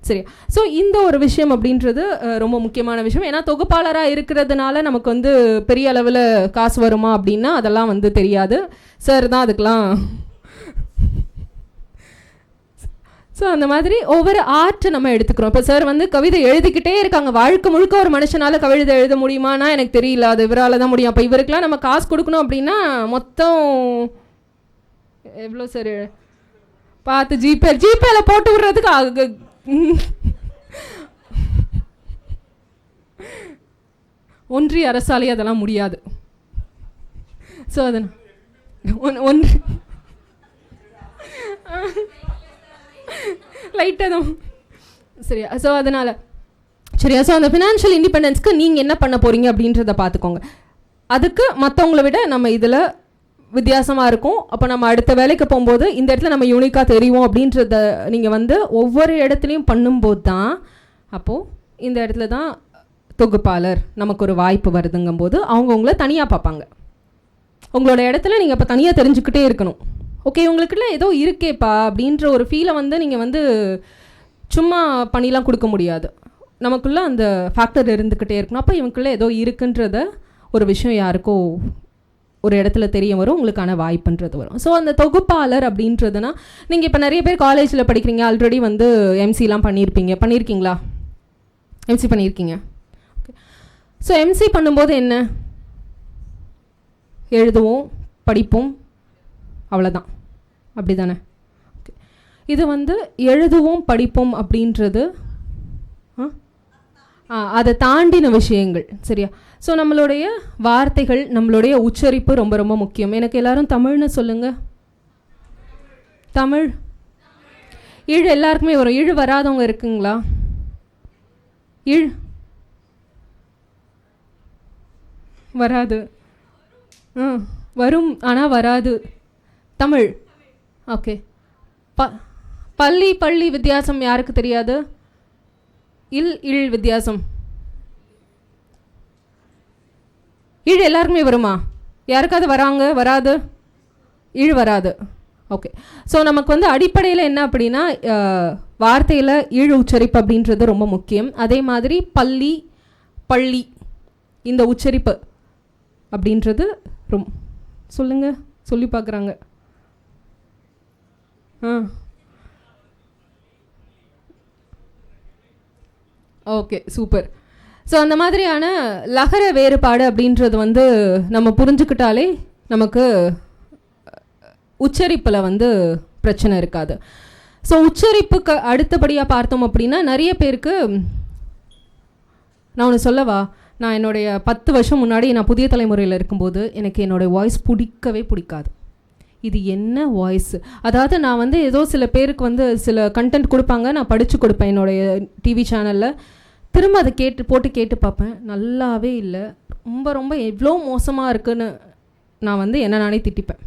சரியா? ஸோ இந்த ஒரு விஷயம் அப்படின்றது ரொம்ப முக்கியமான விஷயம். ஏன்னா தொகுப்பாளராக இருக்கிறதுனால நமக்கு வந்து பெரிய அளவில் காசு வருமா அப்படின்னா அதெல்லாம் வந்து தெரியாது. சார் தான் அதுக்கெலாம். ஸோ அந்த மாதிரி ஒவ்வொரு ஆர்ட்டை நம்ம எடுத்துக்கிறோம். இப்போ சார் வந்து கவிதை எழுதிக்கிட்டே இருக்காங்க. வாழ்க்கை முழுக்க ஒரு மனுஷனால் கவிதை எழுத முடியுமானா எனக்கு தெரியல, அது இவரால் தான் முடியும். அப்போ இவருக்கெலாம் நம்ம காசு கொடுக்கணும் அப்படின்னா மொத்தம் எவ்வளோ சார் பார்த்து ஜிபேல போட்டு விடுறதுக்கு ஒன்றிய அரசாலே அதெல்லாம் முடியாது. ஸோ அதன் ஒன்று லைட்டாக தான் சரியா? ஸோ அதனால் சரியா? ஸோ அந்த ஃபினான்ஷியல் இண்டிபெண்டன்ஸ்க்கு நீங்கள் என்ன பண்ண போகிறீங்க அப்படின்றத பார்த்துக்கோங்க. அதுக்கு மற்றவங்கள விட நம்ம இதில் வித்தியாசமாக இருக்கும். அப்போ நம்ம அடுத்த வேலைக்கு போகும்போது இந்த இடத்துல நம்ம யூனிக்காக தெரியும் அப்படின்றத நீங்கள் வந்து ஒவ்வொரு இடத்துலையும் பண்ணும்போது தான் அப்போது இந்த இடத்துல தான் தொகுப்பாளர் நமக்கு ஒரு வாய்ப்பு வருதுங்கும்போது அவங்க உங்களை தனியாக பார்ப்பாங்க. உங்களோட இடத்துல நீங்கள் இப்போ தனியாக தெரிஞ்சுக்கிட்டே இருக்கணும். ஓகே, உங்களுக்குள்ள ஏதோ இருக்கேப்பா அப்படின்ற ஒரு ஃபீலை வந்து நீங்கள் வந்து சும்மா பண்ணிலாம் கொடுக்க முடியாது. நமக்குள்ளே அந்த ஃபேக்டர் இருந்துக்கிட்டே இருக்கணும். அப்போ இவங்களுக்குள்ள ஏதோ இருக்குன்றத ஒரு விஷயம் யாருக்கோ ஒரு இடத்துல தெரிய வரும், உங்களுக்கான வாய்ப்புன்றது வரும். ஸோ அந்த தொகுப்பாளர் அப்படின்றதுனா நீங்கள் இப்போ நிறைய பேர் காலேஜில் படிக்கிறீங்க, ஆல்ரெடி வந்து எம்சிலாம் பண்ணியிருக்கீங்களா? எம்சி பண்ணியிருக்கீங்க. ஓகே, ஸோ எம்சி பண்ணும்போது என்ன எழுதுவோம், படிப்போம், அவ்வளோதான். அப்படி தானே? ஓகே, இது வந்து எழுதுவோம் படிப்போம் அப்படின்றது அதை தாண்டின விஷயங்கள். சரியா? ஸோ நம்மளுடைய வார்த்தைகள், நம்மளுடைய உச்சரிப்பு ரொம்ப ரொம்ப முக்கியம். எனக்கு எல்லாரும் தமிழ்னு சொல்லுங்கள். தமிழ் இழு எல்லாருக்குமே வரும். இழு வராதவங்க இருக்குங்களா? இழ் வராது. வரும் ஆனால் வராது. தமிழ். ஓகே, பள்ளி வித்தியாசம் யாருக்கு தெரியாது? இழ் வித்தியாசம். இழ் எல்லாருக்குமே வருமா? யாருக்காவது வராது? இழ் வராது. ஓகே, ஸோ நமக்கு வந்து அடிப்படையில் என்ன அப்படின்னா வார்த்தையில் இழ் உச்சரிப்பு அப்படின்றது ரொம்ப முக்கியம். அதே மாதிரி பள்ளி இந்த உச்சரிப்பு அப்படின்றது சொல்லுங்கள், சொல்லி பார்க்குறாங்க. Okay, super. ஸோ அந்த மாதிரியான லகர வேறுபாடு அப்படின்றது வந்து நம்ம புரிஞ்சுக்கிட்டாலே நமக்கு உச்சரிப்பில் வந்து பிரச்சனை இருக்காது. ஸோ உச்சரிப்புக்கு அடுத்தபடியாக பார்த்தோம் அப்படின்னா நிறைய பேருக்கு, நான் ஒன்று சொல்லவா, நான் என்னுடைய 10 வருஷம் முன்னாடி நான் புதிய தலைமுறையில் இருக்கும்போது எனக்கு என்னுடைய வாய்ஸ் பிடிக்கவே பிடிக்காது. இது என்ன வாய்ஸ், அதாவது நான் வந்து ஏதோ சில பேருக்கு வந்து சில கண்டென்ட் கொடுப்பாங்க, நான் படித்து கொடுப்பேன் என்னுடைய டிவி சேனலில், திரும்ப அதை போட்டு கேட்டு பார்ப்பேன், நல்லாவே இல்லை, ரொம்ப ரொம்ப எவ்வளோ மோசமாக இருக்குன்னு நான் வந்து என்ன நானே திட்டிப்பேன்.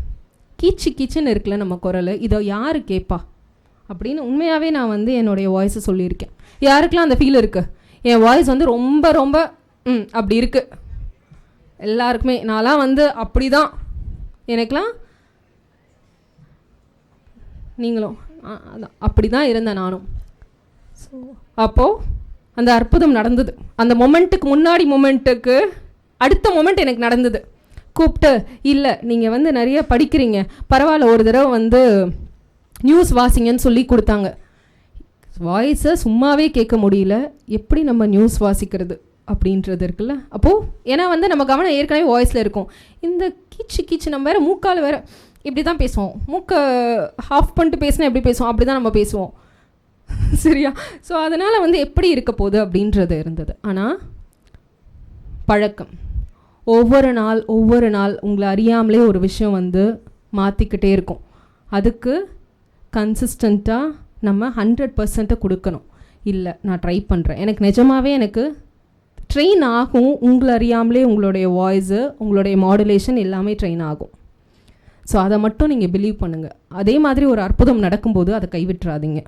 கீச்சுன்னு இருக்குல்ல நம்ம குரல், இதை யார் கேட்பா அப்படின்னு உண்மையாகவே நான் வந்து என்னுடைய வாய்ஸை சொல்லியிருக்கேன். யாருக்கெல்லாம் அந்த ஃபீல் இருக்குது, என் வாய்ஸ் வந்து ரொம்ப ரொம்ப அப்படி இருக்குது எல்லாருக்குமே. நான்லாம் வந்து அப்படி தான், எனக்கெலாம் நீங்களும் அதான் அப்படி தான் இருந்தேன் நானும். ஸோ அப்போது அந்த அற்புதம் நடந்தது. அந்த மொமெண்ட்டுக்கு முன்னாடி மொமெண்ட்டுக்கு அடுத்த மொமெண்ட் எனக்கு நடந்தது. கூப்பிட்டு, இல்லை நீங்கள் வந்து நிறைய படிக்கிறீங்க, பரவாயில்ல ஒரு தடவை வந்து நியூஸ் வாசிங்கன்னு சொல்லி கொடுத்தாங்க. வாய்ஸை சும்மாவே கேட்க முடியல, எப்படி நம்ம நியூஸ் வாசிக்கிறது அப்படின்றது இருக்குல்ல. அப்போது ஏன்னா வந்து நம்ம கவனம் ஏற்கனவே வாய்ஸில் இருக்கும். இந்த கீச்சு நம்ம வேறு மூக்கால் வேறு இப்படி தான் பேசுவோம், மூக்கை ஆஃப் பண்ணிட்டு பேசினா எப்படி பேசுவோம் அப்படி தான் நம்ம பேசுவோம், சரியா? ஸோ அதனால் வந்து எப்படி இருக்க போகுது அப்படின்றது இருந்தது. ஆனால் பழக்கம், ஒவ்வொரு நாள் உங்களை அறியாமலே ஒரு விஷயம் வந்து மாற்றிக்கிட்டே இருக்கும். அதுக்கு கன்சிஸ்டண்ட்டாக நம்ம 100% கொடுக்கணும். இல்லை நான் ட்ரை பண்ணுறேன், எனக்கு நிஜமாகவே எனக்கு ட்ரெயின் ஆகும், உங்களை அறியாமலே உங்களுடைய வாய்ஸு, உங்களுடைய மாடுலேஷன் எல்லாமே ட்ரெயின் ஆகும். ஸோ அதை மட்டும் நீங்கள் பிலீவ் பண்ணுங்கள். அதே மாதிரி ஒரு அற்புதம் நடக்கும்போது அதை கைவிட்டுறாதீங்க.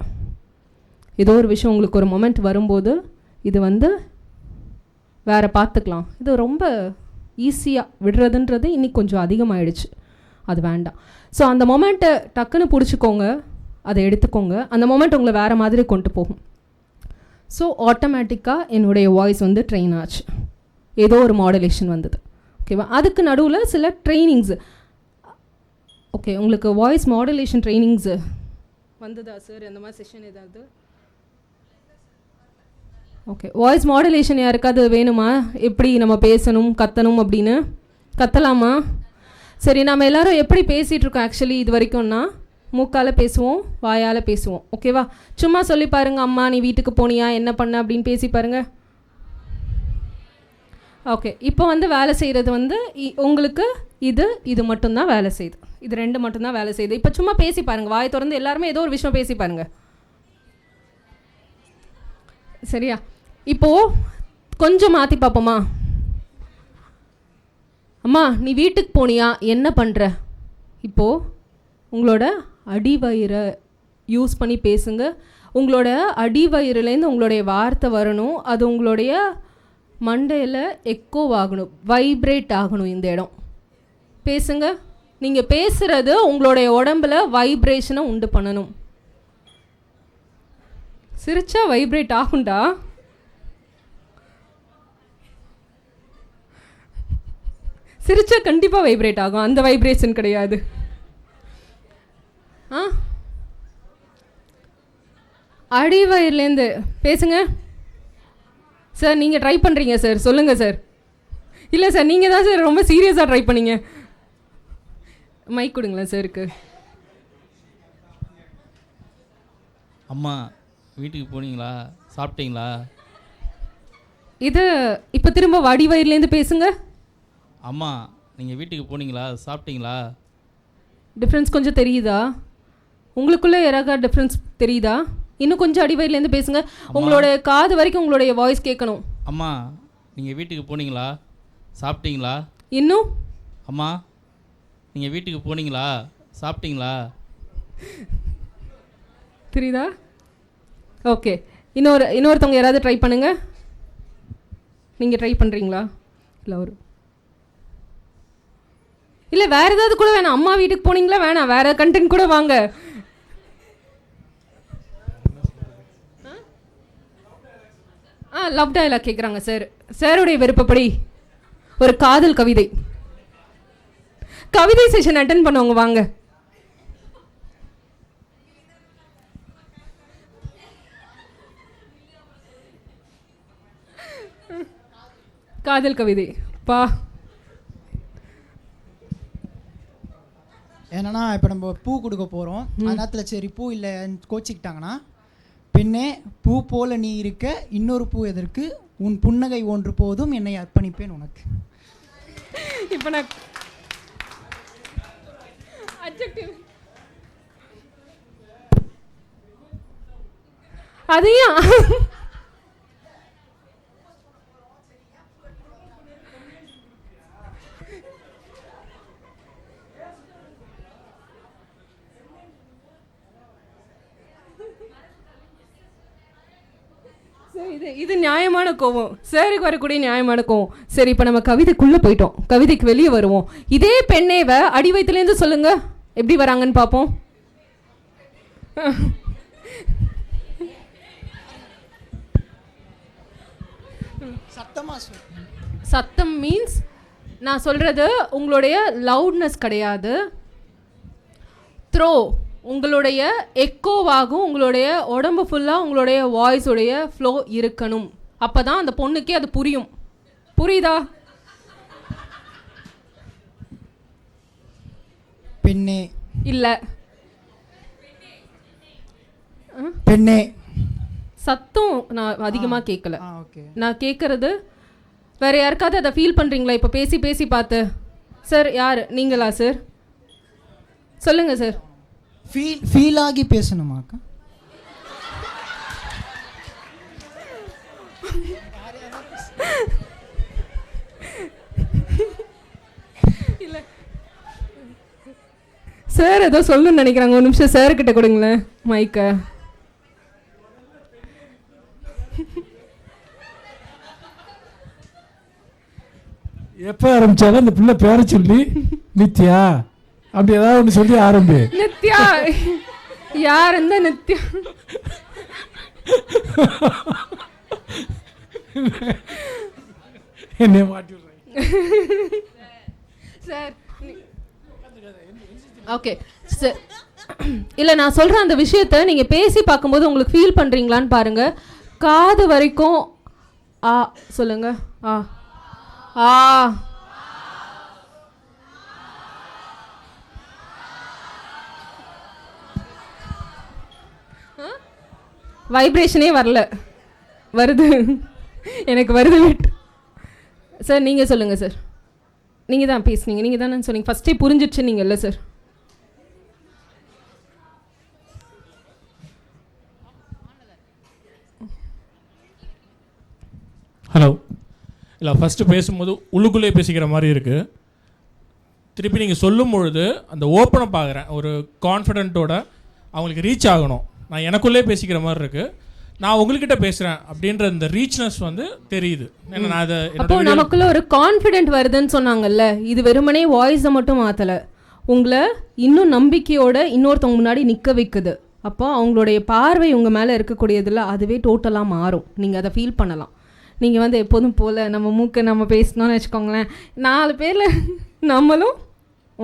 ஏதோ ஒரு விஷயம் உங்களுக்கு ஒரு மொமெண்ட் வரும்போது இது வந்து வேறு பார்த்துக்கலாம், இது ரொம்ப ஈஸியாக விடுறதுன்றது இன்றைக்கி கொஞ்சம் அதிகமாகிடுச்சு, அது வேண்டாம். ஸோ அந்த மொமெண்ட்டை டக்குன்னு பிடிச்சிக்கோங்க, அதை எடுத்துக்கோங்க, அந்த மொமெண்ட் உங்களை வேறு மாதிரி கொண்டு போகும். ஸோ ஆட்டோமேட்டிக்காக என்னுடைய வாய்ஸ் வந்து ட்ரெயின் ஆச்சு, ஏதோ ஒரு மாடுலேஷன் வந்தது, ஓகேவா? அதுக்கு நடுவில் சில ட்ரைனிங்ஸு, ஓகே உங்களுக்கு வாய்ஸ் மாடுலேஷன் ட்ரைனிங்ஸு வந்ததா சார்? அந்த மாதிரி செஷன் ஏதாவது? ஓகே, வாய்ஸ் மாடுலேஷன் யாருக்காவது வேணுமா? எப்படி நம்ம பேசணும் கத்தணும் அப்படின்னு? கத்தலாமா? சரி, நம்ம எல்லோரும் எப்படி பேசிகிட்ருக்கோம் ஆக்சுவலி இது வரைக்கும்னா, மூக்கால் பேசுவோம், வாயால் பேசுவோம், ஓகேவா? சும்மா சொல்லி பாருங்கள், அம்மா நீ வீட்டுக்கு போனியா, என்ன பண்ண அப்படின்னு பேசி பாருங்கள். ஓகே, இப்போ வந்து வேலை செய்கிறது வந்து உங்களுக்கு இது மட்டும்தான் வேலை செய்யுது, இது 2 மட்டும்தான் வேலை செய்யுது. இப்போ சும்மா பேசி பாருங்கள், வாயை திறந்து எல்லாருமே ஏதோ ஒரு விஷயம் பேசி பாருங்கள், சரியா? இப்போது கொஞ்சம் மாற்றி பார்ப்போமா? அம்மா நீ வீட்டுக்கு போனியா, என்ன பண்ணுற? இப்போது உங்களோட அடிவயிறை யூஸ் பண்ணி பேசுங்க. உங்களோட அடிவயிறுலேருந்து உங்களுடைய வார்த்தை வரணும், அது உங்களுடைய மண்டையில் எக்கோ ஆகணும், வைப்ரேட் ஆகணும் இந்த இடம். பேசுங்க, நீங்கள் பேசுகிறது உங்களுடைய உடம்புல வைப்ரேஷனை உண்டு பண்ணணும். சிரிச்சா வைப்ரேட் ஆகும்டா. சிரிச்சா கண்டிப்பாக வைப்ரேட் ஆகும், அந்த வைப்ரேஷன் கிடையாது. அடிவயிறுலேருந்து பேசுங்க சார். நீங்கள் ட்ரை பண்ணுறீங்க சார், சொல்லுங்கள் சார். இல்லை சார், நீங்கள் தான் சார் ரொம்ப சீரியஸாக ட்ரை பண்ணீங்க. மைக் கொடுங்களேன் சாருக்கு.
அம்மா வீட்டுக்கு போனீங்களா, சாப்பிட்டீங்களா?
இது இப்போ திரும்ப அடிவயிறுலேருந்து பேசுங்க.
அம்மா நீங்கள் வீட்டுக்கு போனீங்களா, சாப்பிட்டீங்களா?
டிஃப்ரென்ஸ் கொஞ்சம் தெரியுதா உங்களுக்குள்ளே? யாராவது டிஃப்ரென்ஸ் தெரியுதா? இன்னும் கொஞ்சம் அடிவயிறுலேருந்து பேசுங்க, உங்களோட காது வரைக்கும் உங்களுடைய வாய்ஸ் கேட்கணும்.
அம்மா நீங்கள் வீட்டுக்கு போனீங்களா, சாப்பிட்டீங்களா?
இன்னும்
அம்மா நீங்கள் வீட்டுக்கு போனீங்களா, சாப்பிட்டீங்களா?
தெரியுதா? ஓகே, இன்னொருத்தவங்க யாராவது ட்ரை பண்ணுங்க. நீங்கள் ட்ரை பண்ணுறீங்களா? இல்லை வேறு ஏதாவது கூட வேணாம். அம்மா வீட்டுக்கு போனீங்களா வேணாம், வேறு கண்டென்ட் கூட வாங்க. லவ் டயலாக் கேட்குறாங்க சார். சாருடைய விருப்பப்படி ஒரு காதல் கவிதை செஷன் அட்டென்ட் பண்ணவங்க வாங்க. காதல் கவிதை பா.
என்னன்னா இப்போ நம்ம பூ கொடுக்க போகிறோம், அந்த நேரத்தில் சரி பூ இல்லை கோச்சிக்கிட்டாங்கன்னா, பெண்ணே பூ போல நீ இருக்க இன்னொரு பூ எதற்கு, உன் புன்னகை ஒன்று போதும் என்னை அர்ப்பணிப்பேன் உனக்கு.
இப்போ நான் அதையா இது நியாயமான கோவம், சாருக்கு வரக்கூடிய நியாயமான கோவம். சரி, இப்போ நம்ம கவிதைக்குள்ளே போயிட்டோம், கவிதைக்கு வெளியே வருவோம். இதே பெண்ணேவை அடி வயிற்றுலேருந்து சொல்லுங்க எப்படி வராங்கன்னு பார்ப்போம். சத்தம் மீன்ஸ் நான் சொல்கிறது உங்களுடைய லவுட்னஸ் கிடையாது, த்ரோ உங்களுடைய எக்கோவாகும், உங்களுடைய உடம்பு ஃபுல்லாக உங்களுடைய வாய்ஸுடைய ஃப்ளோ இருக்கணும். அப்போ தான் அந்த பொண்ணுக்கே அது புரியும். புரியுதா?
பெண்ணே
இல்லை
பெண்ணே.
சத்தம் நான் அதிகமாக கேட்கல. நான் கேட்குறது வேற யாருக்காவது அதை ஃபீல் பண்ணுறீங்களா? இப்போ பேசி பேசி பார்த்து. சார் யார் நீங்களா சார்? சொல்லுங்கள் சார்.
ஃபீல் ஆகி பேசணுமாக்கா?
இல்லை சார் ஏதோ சொல்லணும்னு நினைக்கிறாங்க. ஒரு நிமிஷம் சார் கிட்ட கொடுங்களேன் மைக்கை.
எப்போ ஆரம்பிச்சாலும் அந்த பிள்ளை பேரை சொல்லி நித்யா அப்படி ஏதாவது ஒன்று சொல்லி ஆரம்பி.
நித்யா யார் இந்த நித்யா?
என்ன மாட்டி
சார் ஓகே சார். இல்லை நான் சொல்கிறேன் அந்த விஷயத்தை நீங்கள் பேசி பார்க்கும்போது உங்களுக்கு ஃபீல் பண்ணுறீங்களான்னு பாருங்கள். காது வரைக்கும் ஆ சொல்லுங்க. ஆ ஆ வைப்ரேஷனே வரல, வருது எனக்கு வருது. சார் நீங்கள் சொல்லுங்கள் சார். நீங்கள் தான் பேசுனீங்க, நீங்கள் தானே சொன்னீங்க ஃபஸ்ட்டே புரிஞ்சிடுச்சு நீங்கள் இல்லை சார்?
ஹலோ. இல்லை ஃபஸ்ட்டு பேசும்போது உள்ளுக்குள்ளே பேசிக்கிற மாதிரி இருக்குது. திருப்பி நீங்கள் சொல்லும் பொழுது அந்த ஓப்பனை பார்க்குறேன், ஒரு கான்ஃபிடென்ட்டோட அவங்களுக்கு ரீச் ஆகணும். நான் எனக்குள்ளே பேசிக்கிற மாதிரி இருக்குது, நான் உங்கள்கிட்ட பேசுகிறேன் அப்படின்ற இந்த ரீச்னஸ் வந்து தெரியுது. ஏன்னா நான் அதை
அப்போ நமக்குள்ள ஒரு கான்ஃபிடென்ட் வருதுன்னு சொன்னாங்கல்ல, இது வெறுமனே வாய்ஸை மட்டும் மாற்றலை, உங்களை இன்னும் நம்பிக்கையோட இன்னொருத்தவங்க முன்னாடி நிற்க வைக்குது. அப்போ அவங்களுடைய பார்வை உங்கள் மேலே இருக்கக்கூடியதில் அதுவே டோட்டலாக மாறும். நீங்கள் அதை ஃபீல் பண்ணலாம். நீங்கள் வந்து எப்போதும் போல் நம்ம மூக்கை நம்ம பேசணும்னு வச்சுக்கோங்களேன், 4 பேரில் நம்மளும்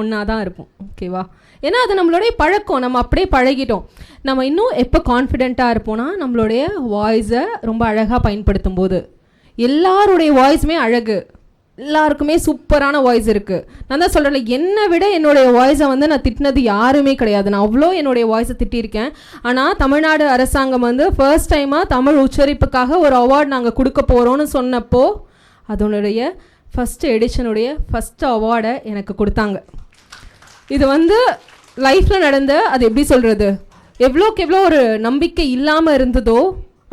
ஒன்றா தான் இருப்போம். ஓகேவா? ஏன்னா அது நம்மளுடைய பழக்கம், நம்ம அப்படியே பழகிட்டோம். நம்ம இன்னும் எப்போ கான்ஃபிடென்ட்டாக இருப்போம்னா நம்மளுடைய வாய்ஸை ரொம்ப அழகாக பயன்படுத்தும் போது. எல்லாருடைய வாய்ஸுமே அழகு, எல்லாருக்குமே சூப்பரான வாய்ஸ் இருக்குது. நான் தான் சொல்கிறேன், என்னை விட என்னுடைய வாய்ஸை வந்து நான் திட்டினது யாருமே கிடையாது. நான் அவ்வளோ என்னுடைய வாய்ஸை திட்டியிருக்கேன். ஆனால் தமிழ்நாடு அரசாங்கம் வந்து ஃபர்ஸ்ட் டைமாக தமிழ் உச்சரிப்புக்காக ஒரு அவார்டு நாங்கள் கொடுக்க போகிறோன்னு சொன்னப்போ அதனுடைய ஃபஸ்ட்டு எடிஷனுடைய ஃபஸ்ட்டு அவார்டை எனக்கு கொடுத்தாங்க. இது வந்து லைஃப்பில் நடந்த, அது எப்படி சொல்கிறது, எவ்வளோக்கு எவ்வளோ ஒரு நம்பிக்கை இல்லாமல் இருந்ததோ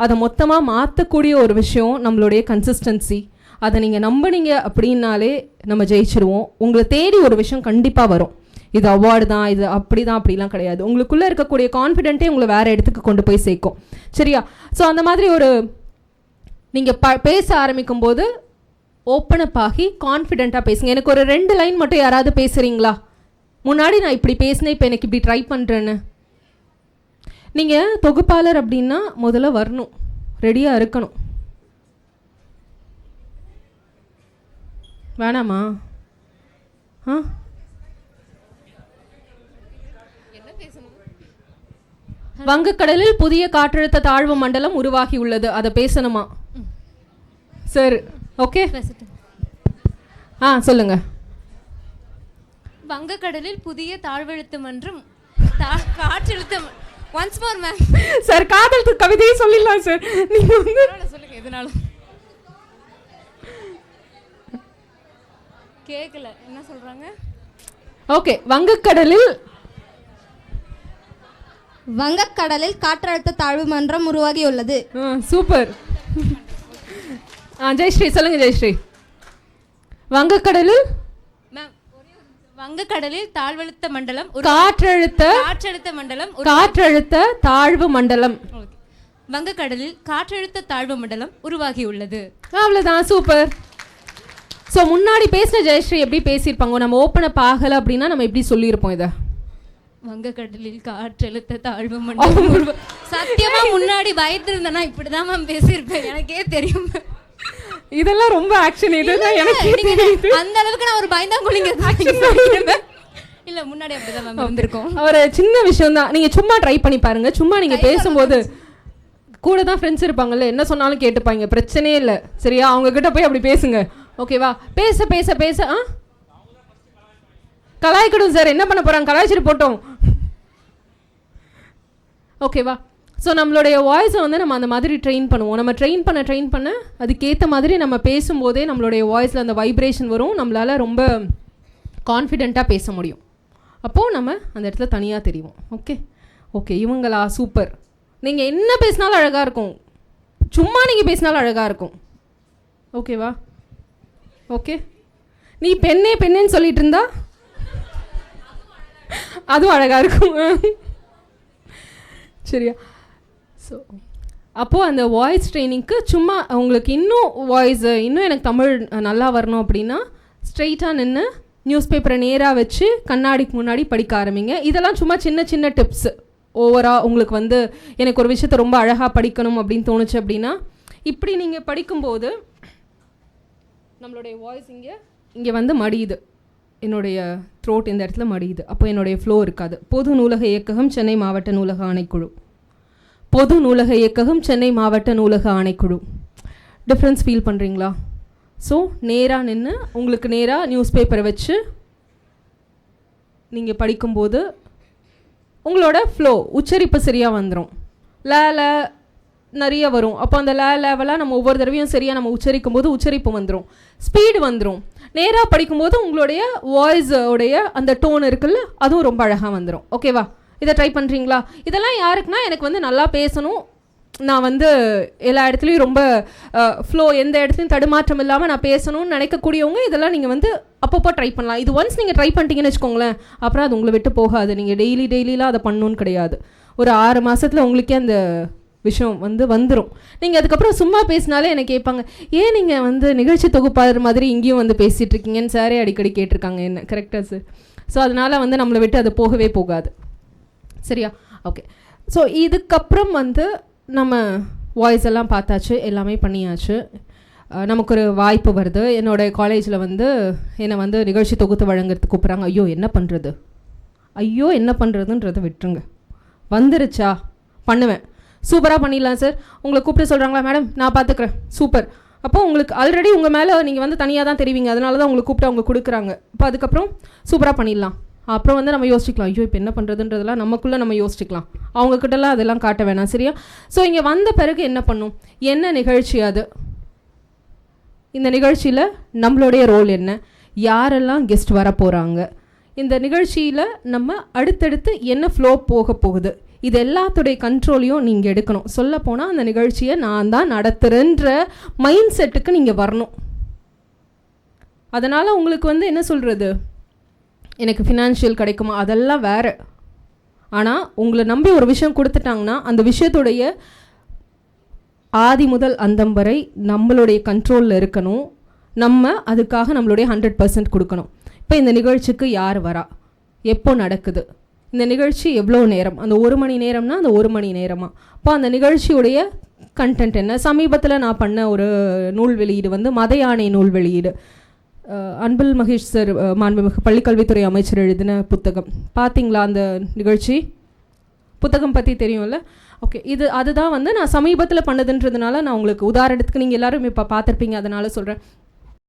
அதை மொத்தமாக மாற்றக்கூடிய ஒரு விஷயம் நம்மளுடைய கன்சிஸ்டன்சி. அதை நீங்கள் நம்பினீங்க அப்படின்னாலே நம்ம ஜெயிச்சிருவோம். உங்களை தேடி ஒரு விஷயம் கண்டிப்பாக வரும். இது அவார்டு தான், இது அப்படி தான், அப்படிலாம் கிடையாது. உங்களுக்குள்ளே இருக்கக்கூடிய கான்ஃபிடென்ட்டே உங்களை வேறு இடத்துக்கு கொண்டு போய் சேர்க்கும். சரியா? ஸோ அந்த மாதிரி ஒரு நீங்கள் பேச ஆரம்பிக்கும் போது ஓப்பனப் ஆகி கான்ஃபிடென்ட்டாக பேசுங்க. எனக்கு ஒரு 2 லைன் மட்டும் யாராவது பேசுகிறீங்களா? முன்னாடி நான் இப்படி பேசினேன், இப்போ எனக்கு இப்படி ட்ரை பண்ணுறேன்னு. நீங்கள் தொகுப்பாளர் அப்படின்னா முதல்ல வரணும், ரெடியாக இருக்கணும். வேணாமா? ஆ வங்கக்கடலில் புதிய காற்றழுத்த தாழ்வு மண்டலம் உருவாகி உள்ளது, அதை பேசணுமா சார்? ஓகே, ஆ சொல்லுங்க.
வங்கக்கடலில் புதிய தாழ்வெழுத்து மன்றம் காற்றழுத்த ஒன்ஸ் மோர் மேம்.
சார் காதல் கவிதையை சொல்லிடலாம் சார். நீங்க வந்து
சொல்லுங்க எதுனாலும். கேட்கல என்ன சொல்றாங்க.
ஓகே. வங்கக்கடலில்
காற்றழுத்த தாழ்வு மன்றம் உருவாகியுள்ளது.
சூப்பர். ஜெயஸ்ரீ சொல்லுங்க. ஜெயஸ்ரீ. வங்கக்கடலில்
வங்கக்கடலில் தாழ்வழுத்த மண்டலம்
காற்றழுத்த தாழ்வு மண்டலம்
வங்கக்கடலில் காற்றழுத்த தாழ்வு மண்டலம் உருவாகியுள்ளது.
அவ்வளவுதான். சூப்பர். ஸோ முன்னாடி பேசின ஜெயஸ்ரீ எப்படி பேசியிருப்பாங்க, நம்ம ஓப்பன் அப் ஆகலை அப்படின்னா நம்ம எப்படி சொல்லியிருப்போம் இதை?
வங்கக்கடலில் காற்றழுத்த தாழ்வு மண்டலம். சத்தியமா முன்னாடி பயத்திருந்தேன்னா இப்படிதான் மேம் பேசியிருப்பேன், எனக்கே தெரியும்.
இதெல்லாம் ரொம்ப ஆக்ஷன். இதுதான் எனக்கு
அந்த அளவுக்கு நான் ஒரு பயந்தாங்குழிங்க இல்ல, முன்னாடி அப்படிதான் மேம் வந்திருக்கோம்.
ஒரு சின்ன விஷயம் தான், நீங்க சும்மா ட்ரை பண்ணி பாருங்க. சும்மா நீங்க பேசும்போது கூட தான் ஃப்ரெண்ட்ஸ் இருப்பாங்கல்ல, என்ன சொன்னாலும் கேட்டுப்பாங்க, பிரச்சனையே இல்லை. சரியா? அவங்க கிட்ட போய் அப்படி பேசுங்க. ஓகேவா? பேச பேச பேச கலாய்க்கணும் சார். என்ன பண்ண போறாங்க? கலாய்ச்சிட்டு போட்டோம். ஓகேவா? ஸோ நம்மளுடைய வாய்ஸை வந்து நம்ம அந்த மாதிரி ட்ரெயின் பண்ணுவோம். நம்ம ட்ரெயின் பண்ண அதுக்கேற்ற மாதிரி நம்ம பேசும்போதே நம்மளுடைய வாய்ஸில் அந்த வைப்ரேஷன் வரும். நம்மளால் ரொம்ப கான்ஃபிடெண்ட்டாக பேச முடியும். அப்போது நம்ம அந்த இடத்துல தனியாக தெரியும். ஓகே இவங்களா சூப்பர். நீங்கள் என்ன பேசினாலும் அழகாக இருக்கும், சும்மா நீங்கள் பேசினாலும் அழகாக இருக்கும். ஓகேவா? ஓகே. நீ பெண்ணேன்னு சொல்லிட்டு இருந்தா அதுவும் அழகாக இருக்கும். சரியா? ஸோ அப்போது அந்த வாய்ஸ் ட்ரைனிங்க்கு சும்மா உங்களுக்கு இன்னும் எனக்கு தமிழ் நல்லா வரணும் அப்படின்னா ஸ்ட்ரெயிட்டாக நின்று நியூஸ் பேப்பரை நேராக வச்சு கண்ணாடிக்கு முன்னாடி படிக்க ஆரம்பிங்க. இதெல்லாம் சும்மா சின்ன சின்ன டிப்ஸ். ஓவராக உங்களுக்கு வந்து எனக்கு ஒரு விஷயத்தை ரொம்ப அழகாக படிக்கணும் அப்படின்னு தோணுச்சு அப்படின்னா இப்படி நீங்கள் படிக்கும்போது நம்மளுடைய வாய்ஸ் இங்கே வந்து மடியுது. என்னுடைய த்ரோட் இந்த இடத்துல மடியுது. அப்போ என்னுடைய ஃப்ளோ இருக்காது. பொது நூலக இயக்ககம் சென்னை மாவட்ட நூலக ஆணைக்குழு. பொது நூலக இயக்ககம் சென்னை மாவட்ட நூலக ஆணைக்குழு. டிஃப்ரென்ஸ் ஃபீல் பண்ணுறீங்களா? ஸோ நேராக நின்று உங்களுக்கு நேராக நியூஸ் பேப்பரை வச்சு நீங்கள் படிக்கும்போது உங்களோட ஃப்ளோ உச்சரிப்பு சரியாக வந்துடும். ல நிறைய வரும். அப்போ அந்த லெவலாக நம்ம ஒவ்வொரு தடவையும் சரியாக நம்ம உச்சரிக்கும் போது உச்சரிப்பு வந்துடும், ஸ்பீடு வந்துடும். நேராக படிக்கும்போது உங்களுடைய வாய்ஸோடைய அந்த டோன் இருக்குல்ல, அதுவும் ரொம்ப அழகாக வந்துடும். ஓகேவா? இதை ட்ரை பண்ணுறீங்களா? இதெல்லாம் யாருக்குன்னா எனக்கு வந்து நல்லா பேசணும், நான் வந்து எல்லா இடத்துலையும் ரொம்ப ஃப்ளோ எந்த இடத்துலையும் தடுமாற்றம் இல்லாமல் நான் பேசணும்னு நினைக்கக்கூடியவங்க இதெல்லாம் நீங்கள் வந்து அப்பப்போ ட்ரை பண்ணலாம். இது ஒன்ஸ் நீங்கள் ட்ரை பண்ணிட்டீங்கன்னு வச்சுக்கோங்களேன், அப்புறம் அது உங்களை விட்டு போகாது. நீங்கள் டெய்லிலாம் அதை பண்ணணுன்னு கிடையாது. ஒரு 6 மாதத்தில் உங்களுக்கே அந்த விஷயம் வந்து வந்துடும். நீங்கள் அதுக்கப்புறம் சும்மா பேசினாலே எனக்கு கேட்பாங்க, ஏன் நீங்கள் வந்து நிகழ்ச்சி தொகுப்பாளர் மாதிரி இங்கேயும் வந்து பேசிகிட்டு இருக்கீங்கன்னு சாரே அடிக்கடி கேட்டிருக்காங்க என்ன. கரெக்டாக சார்? ஸோ அதனால் வந்து நம்மளை விட்டு அது போகவே போகாது. சரியா? ஓகே. ஸோ இதுக்கப்புறம் வந்து நம்ம வாய்ஸ் எல்லாம் பார்த்தாச்சு, எல்லாமே பண்ணியாச்சு. நமக்கு ஒரு வாய்ப்பு வருது. என்னோடய காலேஜில் வந்து என்னை வந்து நிகழ்ச்சி தொகுத்து வழங்குறதுக்கு கூப்பிட்றாங்க. ஐயோ என்ன பண்ணுறதுன்றதை விட்டுருங்க. வந்துருச்சா பண்ணுவேன், சூப்பராக பண்ணிடலாம் சார். உங்களை கூப்பிட்டு சொல்கிறாங்களா, மேடம் நான் பார்த்துக்குறேன், சூப்பர். அப்போ உங்களுக்கு ஆல்ரெடி உங்கள் மேலே நீங்கள் வந்து தனியாக தான் தெரிவிங்க, அதனால தான் உங்களுக்கு கூப்பிட்டு அவங்க கொடுக்குறாங்க. அப்போ அதுக்கப்புறம் சூப்பராக பண்ணிடலாம். அப்புறம் வந்து நம்ம யோசிக்கலாம், ஐயோ இப்போ என்ன பண்ணுறதுன்றதெல்லாம் நமக்குள்ளே நம்ம யோசிக்கலாம். அவங்கக்கிட்டலாம் அதெல்லாம் காட்ட வேணாம். சரியா? ஸோ இங்கே வந்த பிறகு என்ன பண்ணும், என்ன நிகழ்ச்சி அது, இந்த நிகழ்ச்சியில் நம்மளுடைய ரோல் என்ன, யாரெல்லாம் கெஸ்ட் வர போகிறாங்க, இந்த நிகழ்ச்சியில் நம்ம அடுத்தடுத்து என்ன ஃப்ளோ போக போகுது, இது எல்லாத்துடைய கண்ட்ரோலையும் நீங்கள் எடுக்கணும். சொல்லப்போனால் அந்த நிகழ்ச்சியை நான் தான் நடத்துகிறேன்ற மைண்ட் செட்டுக்கு நீங்கள் வரணும். அதனால் உங்களுக்கு வந்து என்ன சொல்கிறது, எனக்கு ஃபினான்ஷியல் கிடைக்குமா, அதெல்லாம் வேறு. ஆனால் உங்களை நம்பி ஒரு விஷயம் கொடுத்துட்டாங்கன்னா அந்த விஷயத்துடைய ஆதி முதல் அந்தம் வரை நம்மளுடைய கண்ட்ரோலில் இருக்கணும். நம்ம அதுக்காக நம்மளுடைய 100% கொடுக்கணும். இப்போ இந்த நிகழ்ச்சிக்கு யார் வரா, எப்போ நடக்குது, இந்த நிகழ்ச்சி எவ்வளோ நேரம், அந்த 1 மணி நேரம்னா அந்த 1 மணி நேரமா, இப்போ அந்த நிகழ்ச்சியுடைய கண்டென்ட் என்ன. சமீபத்தில் நான் பண்ண ஒரு நூல் வெளியீடு வந்து மத யானை நூல் வெளியீடு. அன்பில் மகேஷ் சார் மாண்புமிகு பள்ளிக்கல்வித்துறை அமைச்சர் எழுதின புத்தகம். பார்த்தீங்களா அந்த நிகழ்ச்சி? புத்தகம் பற்றி தெரியும்ல? ஓகே. அதுதான் வந்து நான் சமீபத்தில் பண்ணதுன்றதுனால நான் உங்களுக்கு உதாரணத்துக்கு நீங்கள் எல்லோரும் இப்போ பார்த்துருப்பீங்க, அதனால் சொல்கிறேன்.